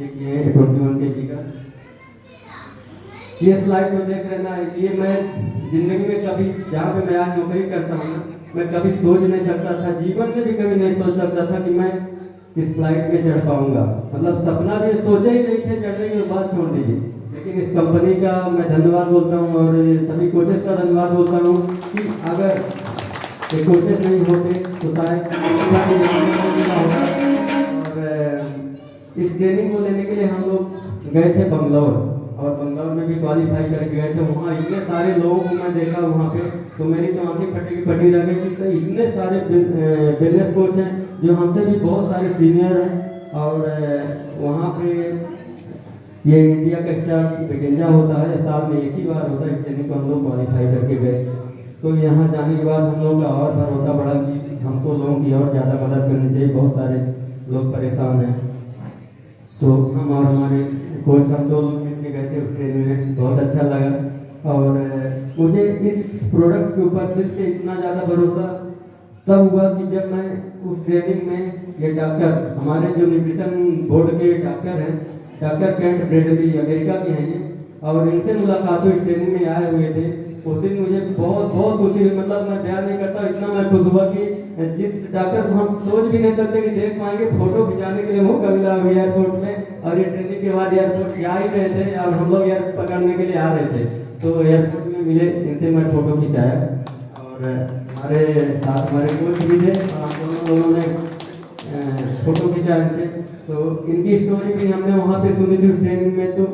ये किए हैं 21 kg का। ये स्लाइड जो देख रहे ना, ये मैं जिंदगी में कभी, जहाँ पे मैं आज नौकरी करता हूँ ना, मैं कभी सोच नहीं सकता था, जीवन में भी कभी नहीं सोच सकता था कि मैं इस फ्लाइट में चढ़ पाऊंगा। मतलब सपना भी सोचा ही नहीं थे चढ़ने की बात छोड़ दीजिए। लेकिन इस कंपनी का मैं धन्यवाद बोलता हूँ और सभी कोचेस का धन्यवाद बोलता हूँ कि अगर ये कोचेस नहीं होते तो शायद होगा। और इस ट्रेनिंग को लेने के लिए हम लोग गए थे बंगलौर, और बंगलौर में भी क्वालिफाई करके गए थे। वहाँ इतने सारे लोगों को मैं देखा वहाँ पे, तो मेरी तो आंखें फटी रह गई कि इतने सारे बिजनेस कोच हैं जो हमसे भी बहुत सारे सीनियर हैं। और वहाँ पे ये इंडिया का स्टार वेकेंजा होता है, साल में एक ही बार होता है, ट्रेनिंग को हम लोग क्वालिफाई करके गए। तो यहाँ जाने के बाद हम लोग का और भरोसा बढ़ा कि हमको लोगों की और ज़्यादा मदद करनी चाहिए, बहुत सारे लोग परेशान हैं। तो हम और हमारे कोच हम दो लोग मिलकर गए थे उस ट्रेनिंग में, बहुत अच्छा लगा। और मुझे इस प्रोडक्ट के ऊपर दिल से इतना ज़्यादा भरोसा तब हुआ कि जब मैं उस ट्रेनिंग में ये डॉक्टर, हमारे जो न्यूट्रिशन बोर्ड के डॉक्टर हैं, डॉक्टर कैंट ब्रेडली, अमेरिका के हैं ये, और इनसे मुलाकात हुई, ट्रेनिंग में आए हुए थे। उस दिन मुझे बहुत बहुत खुशी हुई, मतलब मैं बयान नहीं करता, इतना मैं खुश हुआ कि जिस डॉक्टर को हम सोच भी नहीं सकते कि देख पाएंगे, फोटो खिंचाने के लिए मौका मिला एयरपोर्ट में। और ये ट्रेनिंग के बाद एयरपोर्ट जा ही रहे थे और हम लोग एयरपोर्ट पकड़ने के लिए आ रहे थे, तो एयरपोर्ट में मिले, इनसे मैं फोटो खिंचाया। और हमारे साथ हमारे कोच भी थे, दोनों लोगों ने फोटो खिंचा इनसे। तो इनकी स्टोरी भी हमने वहाँ पे सुनी थी उस ट्रेनिंग में। तो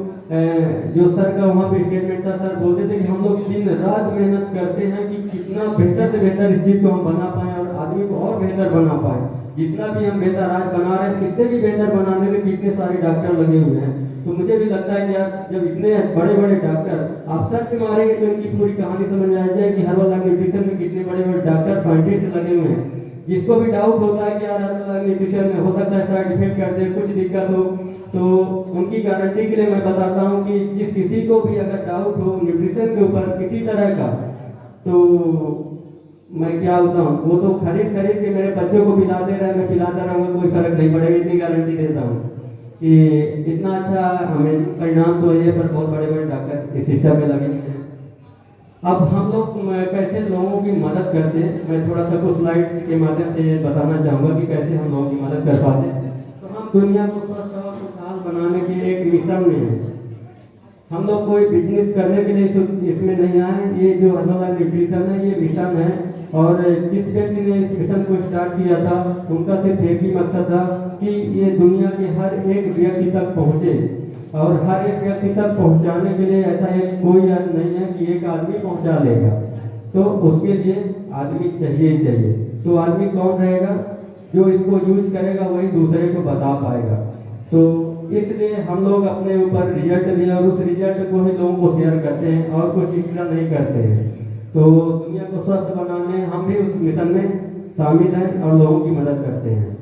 जो सर का वहाँ पे स्टेटमेंट था, सर बोलते थे कि हम लोग दिन रात मेहनत करते हैं कि कितना बेहतर से बेहतर इस चीज़ को हम बना पाएँ और आदमी को और बेहतर बना पाएँ। जितना भी हम बेहतर आज बना रहे हैं, इससे भी बेहतर बनाने में कितने सारे डॉक्टर लगे हुए हैं। तो मुझे भी लगता है कि यार जब इतने बड़े बड़े डॉक्टर आप सर्च मारेंगे तो इनकी पूरी कहानी समझ में आ जाए कि हर्बल न्यूट्रिशन में कितने बड़े बड़े डॉक्टर साइंटिस्ट लगे हुए हैं। जिसको भी डाउट होता है कि यार हर्बल न्यूट्रिशन में हो सकता है साइड इफेक्ट कर दे, कुछ दिक्कत हो, तो उनकी गारंटी के लिए मैं बताता हूँ कि जिस किसी को भी अगर डाउट हो न्यूट्रिशन के ऊपर किसी तरह का, तो मैं क्या बताऊँ, वो तो खरीद के मेरे बच्चों को पिलाते रहे, मैं पिलाता रहूँगा, कोई फर्क नहीं पड़ेगा, इतनी गारंटी देता हूँ कि इतना अच्छा हमें परिणाम तो ये, पर बहुत बड़े बड़े डॉक्टर इस सिस्टम में लगे हैं। अब हम लोग कैसे लोगों की मदद करते हैं, मैं थोड़ा सा कुछ स्लाइड के माध्यम से बताना चाहूँगा कि कैसे हम लोगों की मदद कर पाते हैं। तो हम दुनिया को स्वस्थ और खुशहाल बनाने के एक मिशन में हैं। हम लोग कोई बिजनेस करने के लिए इसमें नहीं आए, ये जो हर्बल न्यूट्रिशन है ये मिशन है। और जिस व्यक्ति ने इस मिशन को स्टार्ट किया था, उनका सिर्फ एक ही मकसद था कि ये दुनिया के हर एक व्यक्ति तक पहुँचे। और हर एक व्यक्ति तक पहुंचाने के लिए ऐसा एक कोई नहीं है कि एक आदमी पहुंचा लेगा, तो उसके लिए आदमी चाहिए ही चाहिए। तो आदमी कौन रहेगा, जो इसको यूज करेगा वही दूसरे को बता पाएगा। तो इसलिए हम लोग अपने ऊपर रिजल्ट लिया और उस रिजल्ट को ही लोगों को शेयर करते हैं और कुछ एक्स्ट्रा नहीं करते हैं। तो दुनिया को स्वस्थ बनाने हम भी उस मिशन में शामिल हैं और लोगों की मदद करते हैं।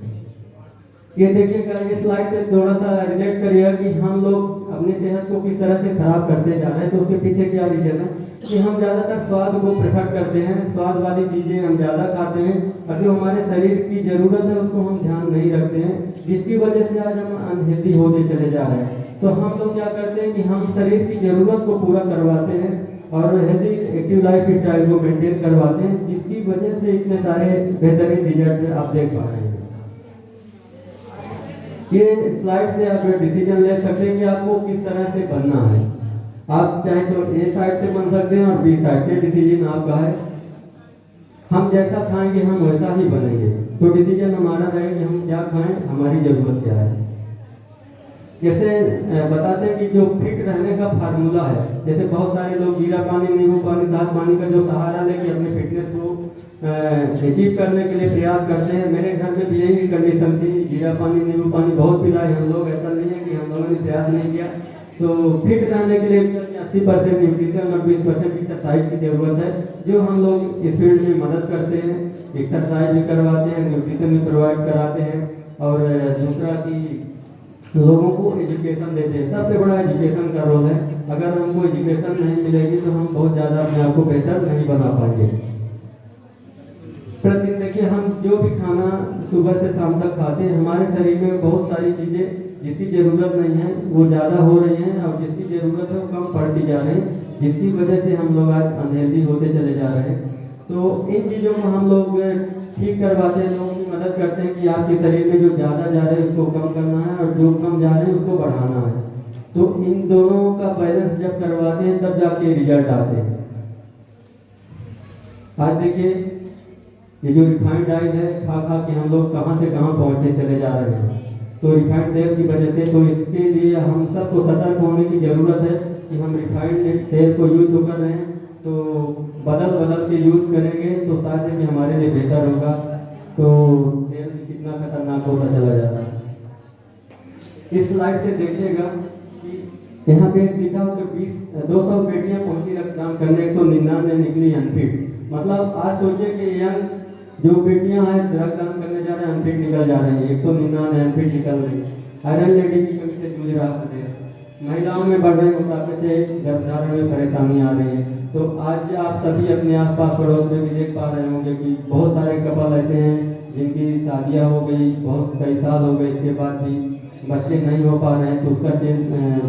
ये देखिएगा, इस स्लाइड से थोड़ा सा रिलेट करिएगा कि हम लोग अपनी सेहत को किस तरह से खराब करते जा रहे हैं। तो उसके पीछे क्या रीजन है कि हम ज़्यादातर स्वाद को प्रेफर करते हैं, स्वाद वाली चीज़ें हम ज़्यादा खाते हैं और जो हमारे शरीर की ज़रूरत है उसको हम ध्यान नहीं रखते हैं, जिसकी वजह से आज हम अनहेल्दी होते चले जा रहे हैं। तो हम लोग क्या करते हैं कि हम शरीर की ज़रूरत को पूरा करवाते हैं और हेल्दी एक्टिव लाइफ स्टाइल को मेंटेन करवाते हैं, जिसकी वजह से इतने सारे बेहतरीन रिजल्ट आप देख पा रहे हैं। ये स्लाइड से आप डिसीजन ले सकते हैं कि आपको किस तरह से बनना है। आप चाहे तो ए साइड से बन सकते हैं और बी साइड से, डिसीजन आपका है। हम जैसा खाएंगे हम वैसा ही बनेंगे, तो डिसीजन हमारा रहेगा कि हम क्या खाएं, हमारी ज़रूरत क्या है। जैसे बताते हैं कि जो फिट रहने का फार्मूला है, जैसे बहुत सारे लोग जीरा पानी, नींबू पानी, सात पानी का जो सहारा लेके अपने फिटनेस को अचीव करने के लिए प्रयास करते हैं। मेरे घर में भी यही कंडीशन थी, जीरा पानी, नींबू पानी बहुत पिलाए हम लोग, ऐसा नहीं है कि हम लोगों ने प्रयास नहीं किया। तो फिट रहने के लिए 80% न्यूट्रिशन और 20% एक्सरसाइज की जरूरत है, जो हम लोग इस फील्ड में मदद करते हैं, एक्सरसाइज भी करवाते हैं, न्यूट्रिशन भी प्रोवाइड कराते हैं। और दूसरा कि लोगों को एजुकेशन देते हैं, सबसे बड़ा एजुकेशन का रोल है। अगर हमको एजुकेशन नहीं मिलेगी तो हम बहुत ज़्यादा अपने आप को बेहतर नहीं बना पाएंगे। प्रतिदिन देखिए, हम जो भी खाना सुबह से शाम तक खाते हैं, हमारे शरीर में बहुत सारी चीज़ें जिसकी ज़रूरत नहीं है वो ज़्यादा हो रही हैं और जिसकी ज़रूरत है वो कम पड़ती जा रही है, जिसकी वजह से हम लोग आज अनहेल्दी होते चले जा रहे हैं। तो इन चीज़ों को हम लोग ठीक करवाते हैं, लोगों की मदद करते हैं कि आपके शरीर में जो ज़्यादा जा रहे हैं उसको कम करना है और जो कम जा रहे हैं उसको बढ़ाना है। तो इन दोनों का बैलेंस जब करवाते हैं तब जाके रिजल्ट आते हैं। आज देखिए ये जो रिफाइंड ऑयल है, खा खा के हम लोग कहाँ से कहाँ पहुँचते चले जा रहे हैं। तो रिफाइंड तेल की वजह से, तो इसके लिए हम सबको सतर्क होने की ज़रूरत है कि हम रिफाइंड तेल को यूज तो कर रहे हैं, तो बदल बदल के यूज करेंगे तो शायद कि हमारे लिए बेहतर होगा। तो तेल कितना खतरनाक होता चला जाता है। इस स्लाइड से देखिएगा कि यहाँ पे लिखा हो कि 200 बेटियां पहुंची रक्तदान करने, 199 निकली अनफिट। मतलब आज सोचे कि यंग जो बेटियां हैं रक्तदान करने जा रहे हैं, अनफिट निकल जा रहे हैं, 199 अनफिट निकल गई। आयरन लेडी की कमी से जूझ रहा है। महिलाओं में बढ़ रहे मोटापे से गर्भधारण में परेशानी आ रही है। तो आज आप सभी अपने आसपास पड़ोस में भी देख पा रहे होंगे कि बहुत सारे कपल ऐसे हैं जिनकी शादियां हो गई, बहुत कई साल हो गए, इसके बाद भी बच्चे नहीं हो पा रहे हैं। तो उसका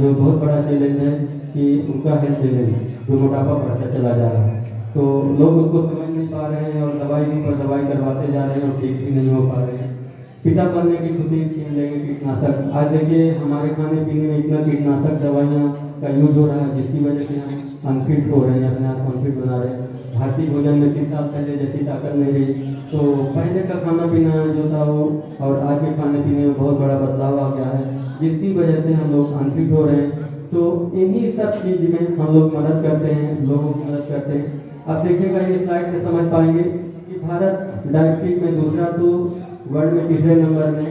जो बहुत बड़ा चैलेंज है कि उनका हेल्थ चैलेंज जो मोटापा बढ़ता चला जा रहा है। तो लोग उसको समझ नहीं पा रहे हैं और दवाई पर दवाई करवाते जा रहे हैं और ठीक भी नहीं हो पा रहे हैं। पिता बनने की खुशी छीन लेंगे कीटनाशक। आज देखिए हमारे खाने पीने में इतना कीटनाशक दवाइयाँ का यूज हो रहा है जिसकी वजह से हम अनफिट हो रहे हैं, अपने आप को अनफिट बना रहे हैं। भारतीय भोजन में 3 साल पहले जैसी ताकत नहीं रही, तो पहले का खाना पीना जो था वो और आज के खाने पीने में बहुत बड़ा बदलाव आ गया है, जिसकी वजह से हम लोग अनफिट हो रहे हैं। तो इन्हीं सब चीज़ में हम लोग मदद करते हैं, लोगों की मदद करते हैं। अब देखिएगा ये स्लाइड से समझ पाएंगे कि भारत डायबिटीज में दूसरा, तो वर्ल्ड में तीसरे नंबर में,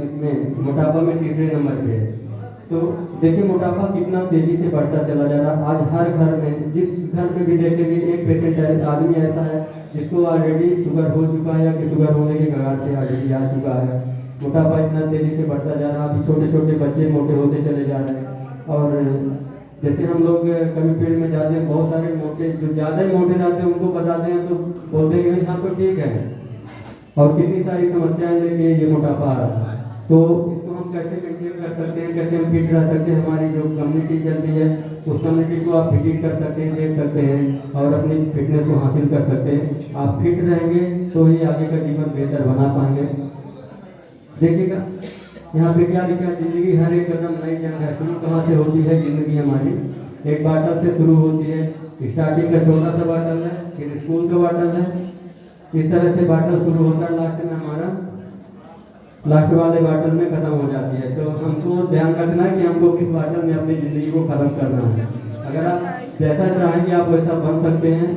इसमें मोटापा में तीसरे नंबर पे है। तो देखिए मोटापा कितना तेजी से बढ़ता चला जा रहा है। आज हर घर में, जिस घर में भी देखेंगे, एक पेशेंट आदमी ऐसा है जिसको ऑलरेडी शुगर हो चुका है या कि शुगर होने के कगार पे ऑलरेडी आ चुका है। मोटापा इतना तेजी से बढ़ता जा रहा है। अभी छोटे छोटे बच्चे मोटे होते चले जा रहे हैं। और जैसे हम लोग कभी फील्ड में जाते हैं, बहुत सारे मोटे जो ज़्यादा ही मोटे रहते हैं उनको बताते हैं तो बोलते हैं कि हाँ तो ठीक है, और कितनी सारी समस्याएं लेके ये मोटापा आ रहा है। तो इसको हम कैसे मेंटेन कर सकते हैं, कैसे हम फिट रह सकते हैं। हमारी जो कम्युनिटी चलती है उस कम्युनिटी को आप विजिट कर सकते हैं, देख सकते हैं और अपनी फिटनेस को हासिल कर सकते हैं। आप फिट रहेंगे तो ही आगे का जीवन बेहतर बना पाएंगे। देखिएगा यहाँ पे क्या लिखा है, जिंदगी हर एक कदम नई जंग है। शुरू कहाँ से होती है जिंदगी हमारी? एक बाटल से शुरू होती है। स्टार्टिंग का छोटा सा बाटल है, फिर स्कूल का बाटल है, इस तरह से बाटल शुरू होता है, लास्ट में हमारा लास्ट वाले बाटल में खत्म हो जाती है। तो हमको ध्यान रखना है कि हमको किस बाटल में अपनी ज़िंदगी को ख़त्म करना है। अगर आप जैसा चाहेंगे आप वैसा बन सकते हैं,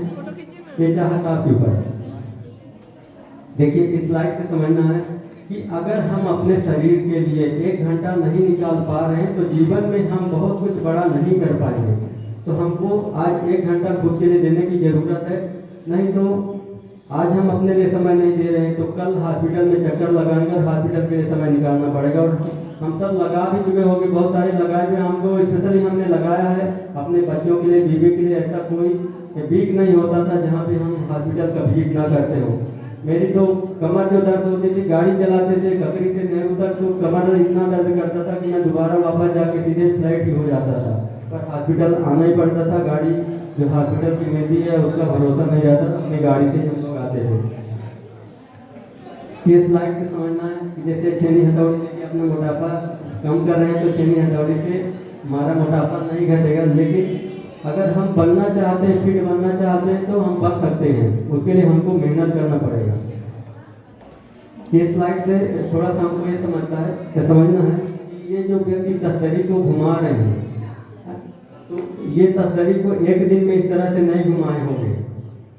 ये चाहत आपके ऊपर है। देखिए इस स्लाइड से समझना है कि अगर हम अपने शरीर के लिए 1 घंटा नहीं निकाल पा रहे हैं तो जीवन में हम बहुत कुछ बड़ा नहीं कर पाएंगे। तो हमको आज 1 घंटा खुद के लिए देने की ज़रूरत है। नहीं तो आज हम अपने लिए समय नहीं दे रहे हैं तो कल हॉस्पिटल में चक्कर लगाएंगे और हॉस्पिटल के लिए समय निकालना पड़ेगा। और हम सब लगा भी चुके होंगे, बहुत सारे लगाए हुए हमको, स्पेशली हमने लगाया है अपने बच्चों के लिए, बीवी के लिए। ऐसा कोई वीक नहीं होता था जहाँ पे हम हॉस्पिटल का विजिट ना करते हो। मेरी तो कमर जो दर्द होती थी, गाड़ी चलाते थे ककरी से नेहरू तक, तो कमर इतना दर्द करता था कि मैं दोबारा वापस जाके सीधे फ्लाइट ही हो जाता था। पर हॉस्पिटल आना ही पड़ता था। गाड़ी जो हॉस्पिटल की मिलती है उसका भरोसा नहीं रहता, अपनी गाड़ी से हम लोग आते थे। ये स्लाइड से समझना है कि जैसे छेनी हथौड़ी लेके अपना मोटापा कम कर रहे हैं, तो छेनी हथौड़ी से हमारा मोटापा नहीं घटेगा। लेकिन अगर हम बनना चाहते हैं, फिट बनना चाहते हैं, तो हम बन सकते हैं। उसके लिए हमको मेहनत करना पड़ेगा। ये स्लाइड से थोड़ा सा हमको ये समझना है कि ये जो व्यक्ति तस्करी को घुमा रहे हैं, तो ये तस्करी को एक दिन में इस तरह से नहीं घुमाए होंगे।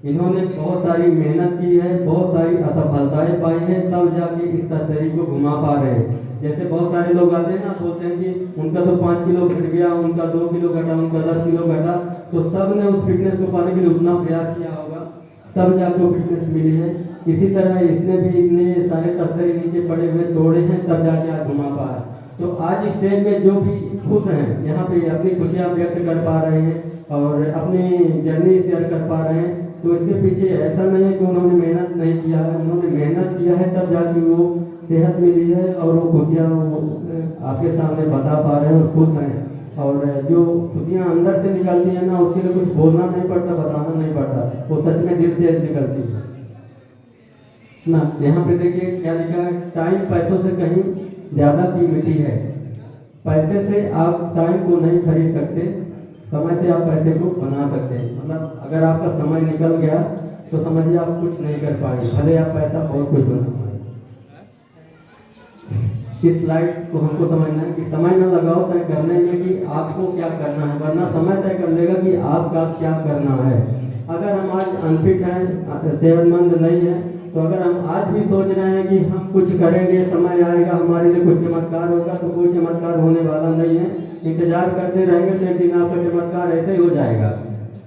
इन्होंने बहुत सारी मेहनत की है, बहुत सारी असफलताएं पाई हैं, तब जाके इस तस्करी को घुमा पा रहे हैं। जैसे बहुत सारे लोग आते हैं ना, बोलते हैं कि उनका तो 5 किलो घट गया, उनका 2 किलो घटा, उनका 10 किलो घटा। तो सब ने उस फिटनेस को पाने के लिए उतना प्रयास किया होगा, तब जाके वो फिटनेस मिली है। इसी तरह इसने भी इतने सारे तस्करी नीचे पड़े हुए तोड़े हैं, तब जाके आज घुमा पाया। तो आज स्टेज में जो भी खुश हैं, यहाँ पे अपनी खुशियाँ व्यक्त कर पा रहे हैं और अपनी जर्नी शेयर कर पा रहे हैं, तो इसके पीछे ऐसा नहीं है कि उन्होंने मेहनत नहीं किया है। उन्होंने मेहनत किया है, तब जाके वो सेहत मिली है और वो खुशियाँ आपके सामने बता पा रहे हैं और खुश हैं। और जो खुशियाँ अंदर से निकलती हैं ना, उसके लिए कुछ बोलना नहीं पड़ता, बताना नहीं पड़ता, वो सच में दिल से निकलती है ना। यहाँ पे देखिए क्या लिखा है, टाइम पैसों से कहीं ज़्यादा कीमती है। पैसे से आप टाइम को नहीं खरीद सकते, समय से आप पैसे को बना सकते हैं। मतलब अगर आपका समय निकल गया तो समझिए आप कुछ नहीं कर पाएंगे, भले आप पैसा बहुत कुछ बना पाएंगे। इस स्लाइड को हमको समझना है कि समय न लगाओ तय करने में कि आपको क्या करना है, वरना समय तय कर लेगा कि आपका क्या करना है। अगर हम आज अनफिट हैं, सेहतमंद नहीं है, तो अगर हम आज भी सोच रहे हैं कि हम कुछ करेंगे, समय आएगा हमारे लिए कुछ चमत्कार होगा, तो कोई चमत्कार होने वाला नहीं है। इंतजार करते रहेंगे तो एक दिन आपका चमत्कार ऐसे ही हो जाएगा।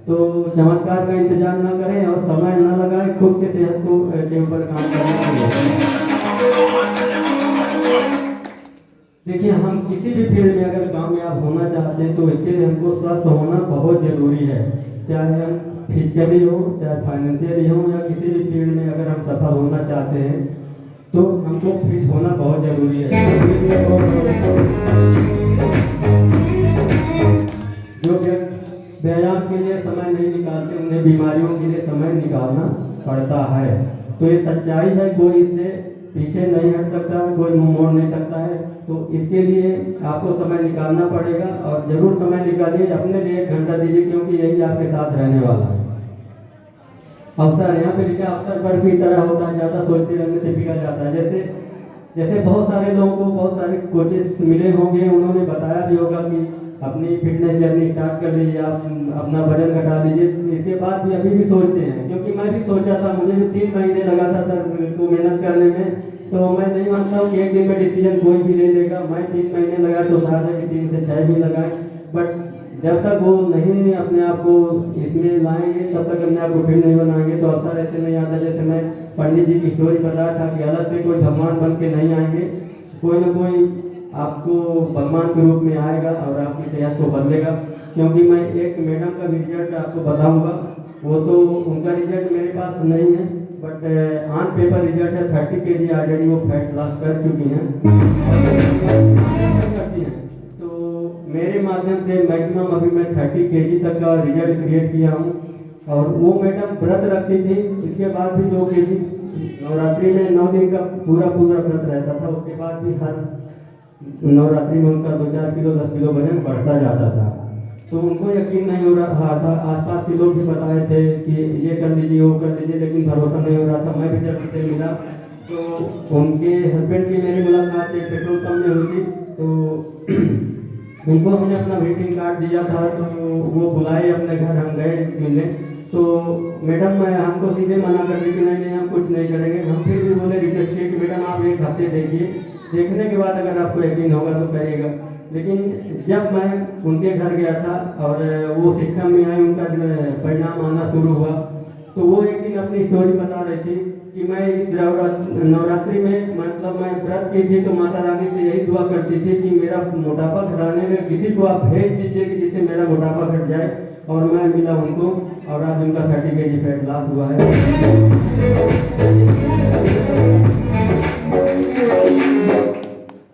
तो चमत्कार का इंतजार ना करें और समय ना लगाएं, खुद के सेहत को के ऊपर काम करना। देखिए, हम किसी भी फील्ड में अगर कामयाब होना चाहते हैं तो इसके लिए हमको स्वस्थ होना बहुत ज़रूरी है। चाहे हम फिजिकली हो, चाहे फाइनेंशियली हो, या किसी भी फील्ड में अगर हम सफल होना चाहते हैं तो हमको फिट होना बहुत ज़रूरी है। जो व्यायाम के लिए समय नहीं निकालते उन्हें बीमारियों के लिए समय निकालना पड़ता है। तो ये सच्चाई है, कोई इससे पीछे नहीं हट सकता है, कोई मुंह मोड़ नहीं सकता है। तो इसके लिए आपको समय निकालना पड़ेगा और ज़रूर समय निकालिए, अपने लिए 1 घंटा दीजिए, क्योंकि यही आपके साथ रहने वाला है। अवसर यहाँ पे लिखा, अवसर पर की तरह होता है, ज़्यादा सोचते रहने से बिगड़ जाता है। जैसे बहुत सारे लोगों को बहुत सारे कोचेस मिले होंगे, उन्होंने बताया भी होगा कि अपनी फिटनेस जर्नी स्टार्ट कर लीजिए, आप अपना वजन घटा लीजिए। इसके बाद भी अभी भी सोचते हैं, क्योंकि मैं भी सोचा था, मुझे भी 3 महीने लगा था सर को मेहनत करने में। तो मैं नहीं मानता हूँ कि एक दिन में डिसीजन कोई भी ले लेगा। मैं 3 महीने लगा तो शायद है कि 3 से 6 भी लगाए, बट जब तक वो नहीं अपने आप को इसमें लाएंगे तब तक अपने आप को फिर नहीं बनाएंगे। तो अवसर ऐसे नहीं आता, जैसे मैं पंडित जी की स्टोरी बताया था कि अलग से कोई भगवान बन के नहीं आएंगे, कोई ना कोई आपको भगवान के रूप में आएगा और आपकी सेहत को बदलेगा। क्योंकि मैं एक मैडम का भी रिजल्ट आपको बताऊंगा, वो तो उनका रिजल्ट मेरे पास नहीं है, बट ऑन पेपर रिजल्ट है। 30 kg ऑलरेडी वो फैट लॉस कर चुकी हैं करती हैं। तो मेरे माध्यम से मैक्सिमम अभी मैं 30 kg तक का रिजल्ट क्रिएट किया हूँ। और वो मैडम व्रत रखती थी, इसके बाद भी 2 kg, नवरात्रि में 9 दिन का पूरा व्रत रहता था, उसके बाद भी हर नवरात्रि में उनका 2-4 किलो 10 किलो वजन बढ़ता जाता था। तो उनको यकीन नहीं हो रहा था, आसपास के लोग भी बताए थे कि ये कर लीजिए वो कर लीजिए, लेकिन भरोसा नहीं हो रहा था। मैं भी जब उनसे मिला तो उनके हस्बैंड की मेरी मुलाकात एक पेट्रोल पंप में हुई थी। तो उनको हमने अपना विजिटिंग कार्ड दिया था, तो वो बुलाए अपने घर, हम गए मिलने। तो मैडम हमको सीधे मना कर दी कि नहीं नहीं हम कुछ नहीं करेंगे। हम फिर भी बोले, रिक्वेस्ट किए कि मैडम आप 1 हफ्ते देखिए, देखने के बाद अगर आपको यकीन होगा तो करिएगा। लेकिन जब मैं उनके घर गया था और वो सिस्टम में आई, उनका परिणाम आना शुरू हुआ, तो वो एक दिन अपनी स्टोरी बता रही थी कि मैं इस नवरात्रि में, मतलब मैं व्रत की थी तो माता रानी से यही दुआ करती थी कि मेरा मोटापा घटाने में किसी को आप भेज दीजिए कि जिससे मेरा मोटापा घट जाए। और मैं मिला उनको और आज उनका 30 kg फैट लॉस हुआ है।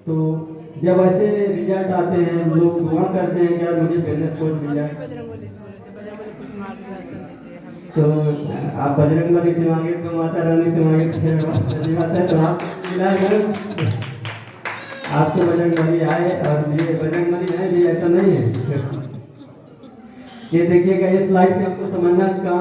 तो जब ऐसे रिजल्ट आते हैं, लोग दुआ करते हैं कि यार मुझे फिटनेस कोच मिल जाए। तो आप बजरंगबली से मांगे तो माता रानी से मांगे तो बात है। तो आप आपको बजरंगबली आए और ये बजरंगबली है भी, ऐसा नहीं है। ये देखिएगा, इस लाइफ में आपको समझना का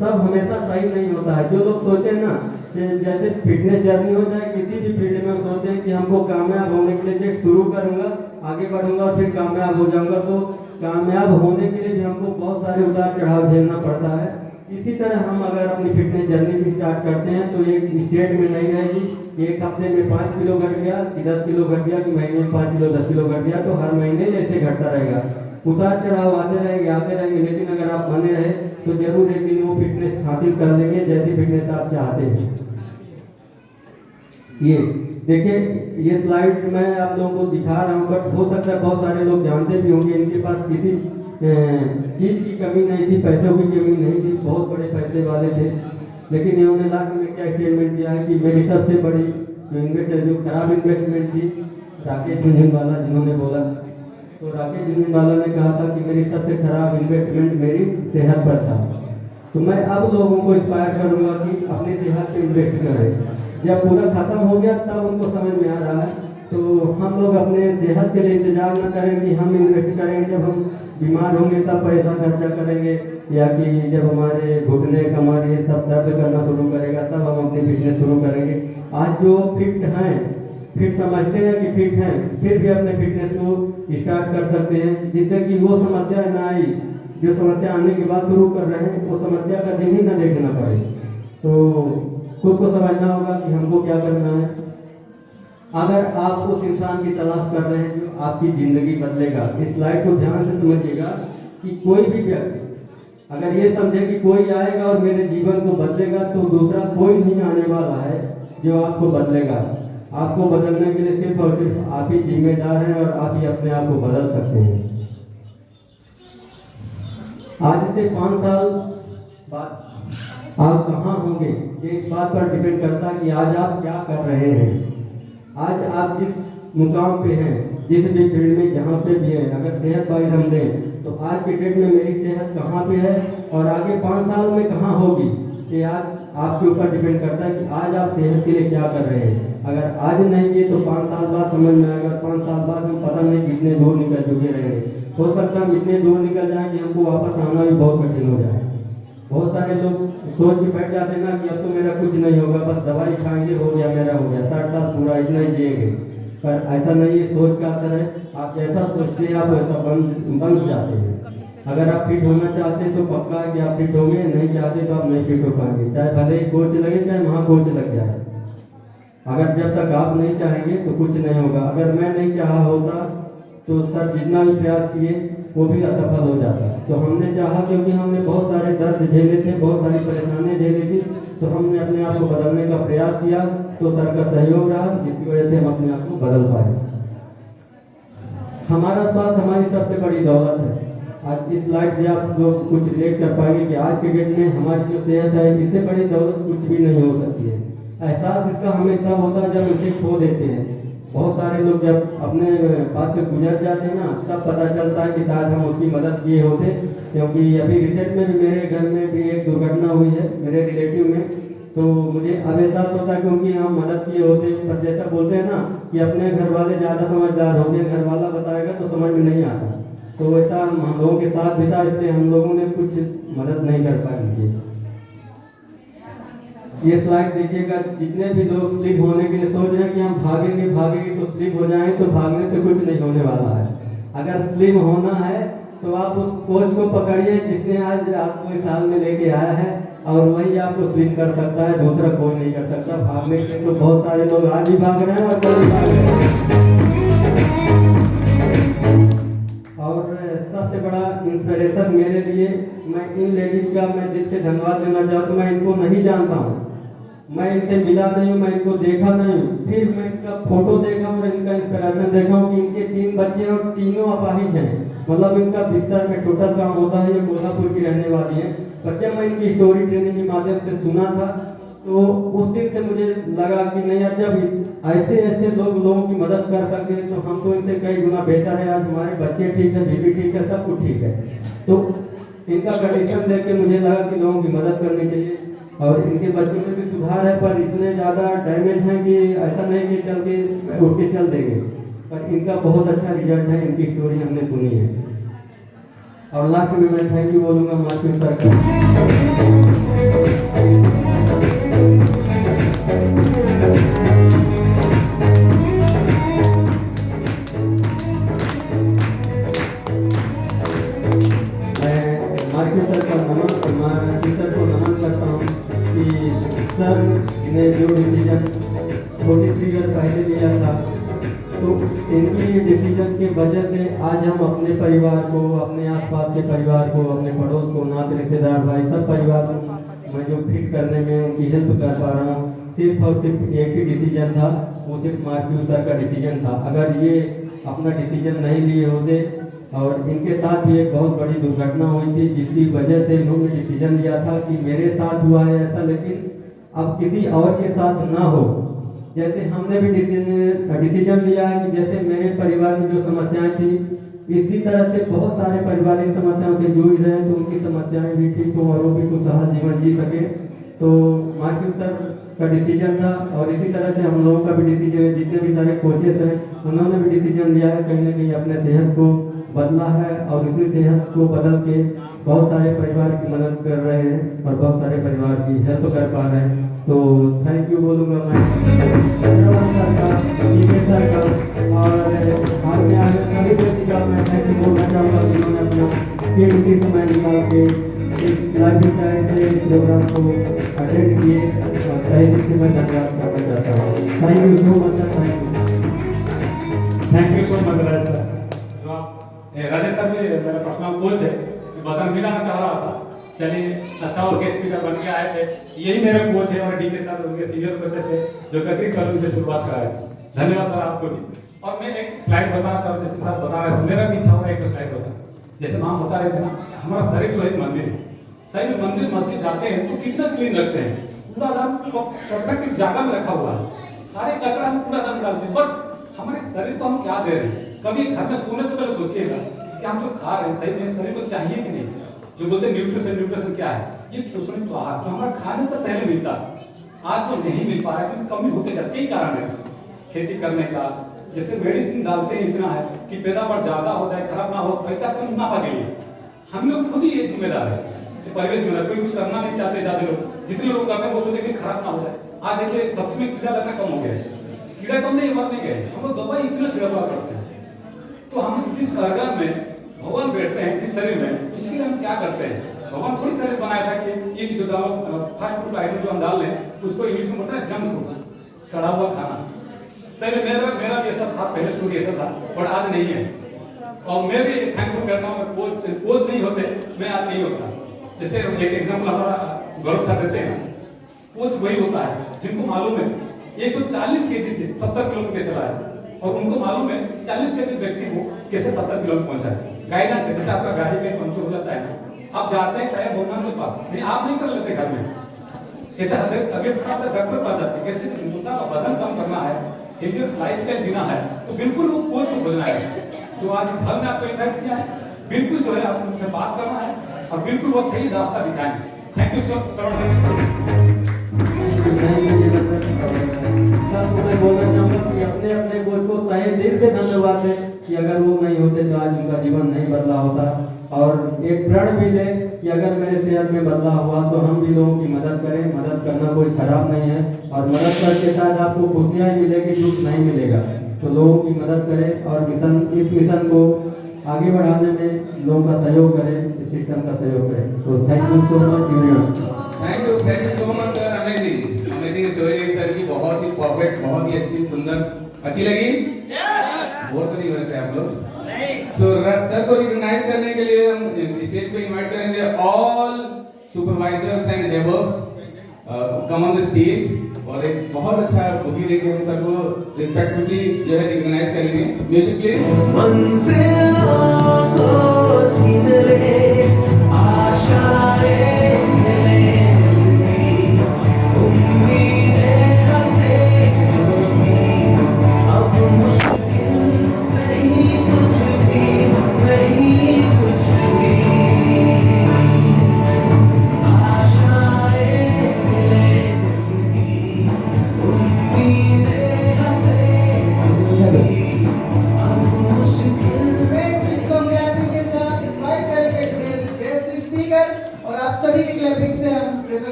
सब हमेशा सही नहीं होता है। जो लोग सोचते हैं ना, जैसे फिटनेस जर्नी हो जाए किसी भी फील्ड में, सोचते हैं कि हमको कामयाब होने के लिए शुरू करूंगा, आगे बढ़ूंगा और फिर कामयाब हो जाऊंगा। तो कामयाब होने के लिए भी हमको बहुत सारे उतार चढ़ाव झेलना पड़ता है। इसी तरह हम अगर अपनी फिटनेस जर्नी भी स्टार्ट करते हैं तो एक स्टेट में नहीं रहेगी कि 1 हफ्ते में 5 किलो घट गया कि 10 किलो घट गया कि महीने में 5 किलो 10 किलो घट गया। तो हर महीने ऐसे घटता रहेगा, उतार चढ़ाव आते रहेंगे। लेकिन अगर आप बने रहे तो जरूर एक दिन वो फिटनेस हासिल कर लेंगे जैसी फिटनेस आप चाहते हैं। ये देखिए, ये स्लाइड मैं आप लोगों को दिखा रहा हूँ, बट हो सकता है बहुत सारे लोग जानते भी होंगे। इनके पास किसी चीज़ की कमी नहीं थी, पैसों की कमी नहीं थी, बहुत बड़े पैसे वाले थे। लेकिन इन्होंने लास्ट में क्या स्टेटमेंट दिया है कि मेरी सबसे बड़ी जो खराब इन्वेस्टमेंट थी, राकेश झुनझुनवाला जिन्होंने बोला, तो राकेश झुनझुनवाला ने कहा था कि मेरी सबसे खराब इन्वेस्टमेंट मेरी सेहत पर था। तो मैं अब लोगों को इंस्पायर करूंगा कि अपनी सेहत पे इन्वेस्ट करें। जब पूरा खत्म हो गया तब उनको समझ में आ रहा है तो हम लोग अपने सेहत के लिए इंतजार न करें कि हम इन्वेस्ट करेंगे जब हम बीमार होंगे तब पैसा खर्चा करेंगे, या कि जब हमारे घुटने कमर ये सब दर्द करना शुरू करेगा तब हम अपनी फिटनेस शुरू करेंगे। आज जो फिट हैं, फिट समझते हैं कि फिट हैं, फिर भी अपने फिटनेस को स्टार्ट कर सकते हैं, जिससे कि वो समस्या ना आई जो समस्या आने के बाद शुरू कर रहे हैं, वो समस्या का दिन ही ना देखना पड़े। तो खुद को समझना होगा कि हमको क्या करना है। अगर आप उस इंसान की तलाश कर रहे हैं जो आपकी ज़िंदगी बदलेगा, इस स्लाइड को ध्यान से समझिएगा कि कोई भी व्यक्ति अगर ये समझे कि कोई आएगा और मेरे जीवन को बदलेगा, तो दूसरा कोई नहीं आने वाला है जो आपको बदलेगा। आपको बदलने के लिए सिर्फ और सिर्फ आप ही जिम्मेदार हैं और आप ही अपने आप को बदल सकते हैं। आज से 5 साल बाद आप कहाँ होंगे, ये इस बात पर डिपेंड करता है कि आज आप क्या कर रहे हैं। आज आप जिस मुकाम पे हैं, जिस भी फील्ड में जहाँ पे भी हैं, अगर सेहत वाइज हम लें तो आज के डेट में मेरी सेहत कहाँ पे है और आगे 5 साल में कहाँ होगी, ये आज आपके ऊपर डिपेंड करता है कि आज आप सेहत के लिए क्या कर रहे हैं। अगर आज नहीं किए तो 5 साल बाद समझ में आएगा, 5 साल बाद हम पता नहीं कितने दूर निकल चुके रहेंगे। हो सकता है हम इतने दूर निकल जाएं कि हमको वापस आना भी बहुत कठिन हो जाए। बहुत सारे लोग सोच के बैठ जाते हैं ना कि अब तो मेरा कुछ नहीं होगा, बस दवाई खाएंगे हो गया, मेरा हो गया, 60 साल पूरा इतना ही जिएंगे। पर ऐसा नहीं है, सोच का असर है। आप जैसा सोचते हैं आप वैसा बन जाते हैं। अगर आप फिट होना चाहते हैं तो पक्का है कि आप फिट होंगे, नहीं चाहते तो आप नहीं फिट हो पाएंगे, चाहे भले ही कोच लगे चाहे वहाँ कोच लग जाए। अगर जब तक आप नहीं चाहेंगे तो कुछ नहीं होगा। अगर मैं नहीं चाहा होता तो सर जितना भी प्रयास किए वो भी असफल हो जाता। तो हमने चाहा क्योंकि हमने बहुत सारे दर्द झेले थे, बहुत सारी परेशानियाँ झेली थी, तो हमने अपने आप को बदलने का प्रयास किया, तो सर का सहयोग रहा, जिसकी वजह से हम अपने आप को बदल पाए। हमारा स्वास्थ्य हमारी सबसे बड़ी दौलत है। आज इस स्लाइड से आप लोग कुछ रिलेट कर पाएंगे कि आज के डेट में हमारी जो सेहत है, इससे बड़ी दौलत कुछ भी नहीं हो सकती है। एहसास इसका हमें तब होता है जब इसे खो देते हैं। बहुत सारे लोग जब अपने पास से गुजर जाते हैं ना, तब पता चलता है कि शायद हम उसकी मदद किए होते। क्योंकि अभी रिसेंट में भी मेरे घर में भी एक दुर्घटना हुई है मेरे रिलेटिव में, तो मुझे अब एहसास होता है क्योंकि हम मदद किए होते। पर जैसा बोलते हैं ना कि अपने घर वाले ज़्यादा समझदार होते हैं, घर वाला बताएगा तो समझ में नहीं आता। तो वैसा हम लोगों के साथ भी था, इसलिए हम लोगों ने कुछ मदद नहीं कर पाई। ये स्लाइड देखिएगा, जितने भी लोग स्लिप होने के लिए सोच रहे हैं कि हम भागेंगे तो स्लिप हो जाएं, तो भागने से कुछ नहीं होने वाला है। अगर स्लिप होना है तो आप उस कोच को पकड़िए जिसने आज आपको इस हाल में लेके आया है, और वही आपको स्लिप कर सकता है, दूसरा कोई नहीं कर सकता। भागने के तो बहुत सारे लोग आज भी भाग रहे हैं और कोई भी भाग रहे हैं। और सबसे बड़ा इंस्पिरेशन मेरे लिए, मैं इन लेडीज का मैं दिल से धन्यवाद देना चाहता हूँ। मैं इनको नहीं जानता हूँ, मैं इनसे मिला नहीं हूँ, मैं इनको देखा नहीं हूँ, फिर मैं इनका फोटो देखा और इनका इंस्पिरेशन देखा हूँ कि इनके 3 बच्चे हैं और तीनों अपाहिज हैं। मतलब इनका बिस्तर में टोटल काम होता है। ये कोल्हापुर की रहने वाली है। पर जब मैं इनकी स्टोरी ट्रेनिंग के माध्यम से सुना था तो उस दिन से मुझे लगा कि नहीं यार, जब ऐसे लोगों की मदद कर सकते हैं तो हम तो इनसे कई गुना बेहतर है। आज हमारे बच्चे ठीक है, बीवी ठीक है, सब कुछ ठीक है। तो इनका कंडीशन देख के मुझे लगा कि लोगों की मदद करनी चाहिए। और इनके बच्चों में भी सुधार है, पर इतने ज़्यादा डैमेज हैं कि ऐसा नहीं कि चल के उठ के चल देंगे। पर इनका बहुत अच्छा रिजल्ट है, इनकी स्टोरी हमने सुनी है। और लास्ट में मैं थैंक यू बोलूँगा मार्केट सर का। सर को नमन करता हूँ कि सर ने जो डिसीजन 43 ईयर पहले लिया था, तो इनकी डिसीजन की वजह से आज हम अपने परिवार को, अपने आसपास के परिवार को, अपने पड़ोस को, नाते रिश्तेदार भाई सब परिवार को मैं जो फिट करने में उनकी हेल्प कर पा रहा हूँ। सिर्फ और सिर्फ एक ही डिसीजन था, वो सिर्फ मार्क्यू सर का डिसीजन था। अगर ये अपना डिसीजन नहीं लिए होते, और इनके साथ भी एक बहुत बड़ी दुर्घटना हुई थी जिसकी वजह से इन्होंने डिसीजन लिया था कि मेरे साथ हुआ है ऐसा, लेकिन अब किसी और के साथ ना हो। जैसे हमने भी डिसीजन लिया है कि जैसे मेरे परिवार में जो समस्याएं थी, इसी तरह से बहुत सारे पारिवारिक समस्याओं से जूझ रहे हैं, तो उनकी समस्याएं भी ठीक हो और वो भी खुशहाल जीवन जी सके। तो मार्केट सर का डिसीजन था और इसी तरह से हम लोगों का भी डिसीजन, जितने भी सारे कोचेस हैं उन्होंने भी डिसीजन लिया है, कहीं ना कहीं अपने सेहत को बदला है और उसी सेहत को बदल के बहुत सारे परिवार की मदद कर रहे हैं और बहुत सारे परिवार की हेल्प कर पा रहे हैं। तो थैंक यू बोलूँगा मैं चंद्रबाबू सर का, टीके सर का और हाल में आए सभी व्यक्ति का मैं थैंक यू बोलना चाहूँगा जिन्होंने अपना कीमती समय निकाल के इस लाइव के प्रोग्राम को अटेंड किए और तहे दिल से मैं धन्यवाद करना चाहता हूँ। Thank you so much sir, thank you so much Rajesh sir. जो आप राजेश सर भी मेरा पर्सनल कोच है, बता मिलाना चाह रहा था। चलिए अच्छा और गेस्ट स्पीकर बन के आए थे, यही मेरे कोच है और डीके सर उनके सीनियर कोचेस है जो कतरी कलम से शुरुआत कराए। धन्यवाद सर आपको भी। और मैं एक स्लाइड बताना चाह रहा हूँ, जैसे सर बता रहे थे, मेरा भी इच्छा हो रहा है एक स्लाइड बता। जैसे माम बता रहे थे ना, हमारा शरीर जो है मंदिर है, सही में मंदिर मस्जिद जाते हैं तो कितना क्लीन रखते हैं, पूरा दान परफेक्ट जगह में रखा हुआ है, सारे कचरा हम पूरा दान डालते हैं, बट हमारे शरीर को हम क्या दे रहे हैं? कभी घर में सोने से पहले सोचिएगा कि हम जो खा रहे हैं सही में शरीर को चाहिए कि नहीं। जो बोलते हैं न्यूट्रिशन क्या है, ये पोषण आहार जो हमारे खाने से पहले मिलता है, आज तो नहीं मिल पा रहा है, क्योंकि कमी होते जाते। कई कारण है खेती करने का, जैसे मेडिसिन डालते हैं इतना है कि पैदावार ज्यादा हो जाए, खराब ना हो, पैसा कम मुनाफा के लिए हम लोग खुद ही ये जिम्मेदार है कि परिवेश में कोई कुछ करना नहीं चाहते। ज्यादा लोग, जितने लोग करते हैं वो सोचे कि खराब ना हो जाए। आज देखिए सब्जी में कीड़ा लगना कम हो गया है, कीड़ा कम नहीं मरने गए, हम लोग दवाई इतना छिड़काव करते हैं। तो हम जिस अगर में भगवान बैठते हैं, जिस शरीर में, उसके लिए हम क्या करते हैं? भगवान थोड़ी शरीर बनाया था कि ये जो फास्ट फूड आइटम जो हम डाल रहे हैं उसको इंग्लिश में बोलते हैं जंक फूड, सड़ा हुआ खाना। सही में मेरा भी ऐसा था, पहले स्टोरी ऐसा था, बट आज नहीं है। और मैं भी थैंकफुल करता हूँ, कोच नहीं होते मैं आज नहीं होता। जैसे एक एग्जाम्पल हमारा गौरव सर देते हैं, कोच वही होता है जिनको मालूम है 140 केजी से 70 किलो कैसे लाए, और उनको मालूम है 40 केजी व्यक्ति को कैसे 70 किलो पहुंचा है। गाइडेंस है, जैसे आपका गाड़ी में पंचर हो जाता है, आप जाते हैं टायर भगवान के पास, नहीं आप नहीं कर लेते घर में, ऐसा तबियत खराब है डॉक्टर पास जाते हैं। कैसे मुद्दा का वजन कम करना है, हेल्दी लाइफस्टाइल जीना है, तो बिल्कुल वो कोच को खोजना है जो आज इस हाल में आपको इन्वाइट किया है। बिल्कुल जो है आप उनसे बात करना है और बिल्कुल वो सही रास्ता दिखाएंगे। Thank you sir. मैं बोलना चाहूँगा कि अपने अपने कोच को तहे दिल से धन्यवाद है कि अगर वो नहीं होते तो आज उनका जीवन नहीं बदला होता। और एक प्रण भी ले कि अगर मेरे सेहत में बदलाव हुआ तो हम भी लोगों की मदद करें। मदद करना कोई खराब नहीं है और मदद करके शायद आपको खुशियाँ ही मिलेगी, दुख नहीं मिलेगा। तो लोगों की मदद करें और इस मिशन को आगे बढ़ाने में लोगों का सहयोग करें, इस सिस्टम का सहयोग करें। तो thank you so much union. Thank you so much sir. Amazing story sir की, बहुत ही परफेक्ट, बहुत ही अच्छी, सुंदर, अच्छी लगी। बोर तो नहीं हो रहे थे आप लोग? सो सर को रिकॉग्नाइज करने के लिए हम स्टेज पे इनवाइट करेंगे all supervisors and above come on the stage और एक बहुत अच्छा बुकी देके हम सबको रिस्पेक्टफुली जो है रिकॉग्नाइज करेंगे। Music please. मंजिलों को छीन ले, आशाएं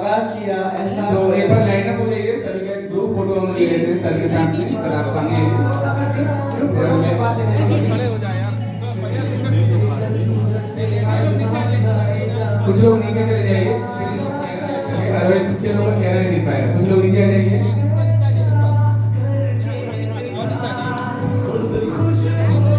आगाज किया एहसास तो एक बार लाइन अप हो जाइए सर के ग्रुप फोटो हम ले लेते हैं सर के सामने सर आप सामने आइए ग्रुप फोटो की बात नहीं कुछ लोग नीचे चले जाइए अरे कुछ लोग चेहरा नहीं दिख पाएगा कुछ लोग नीचे आ जाइए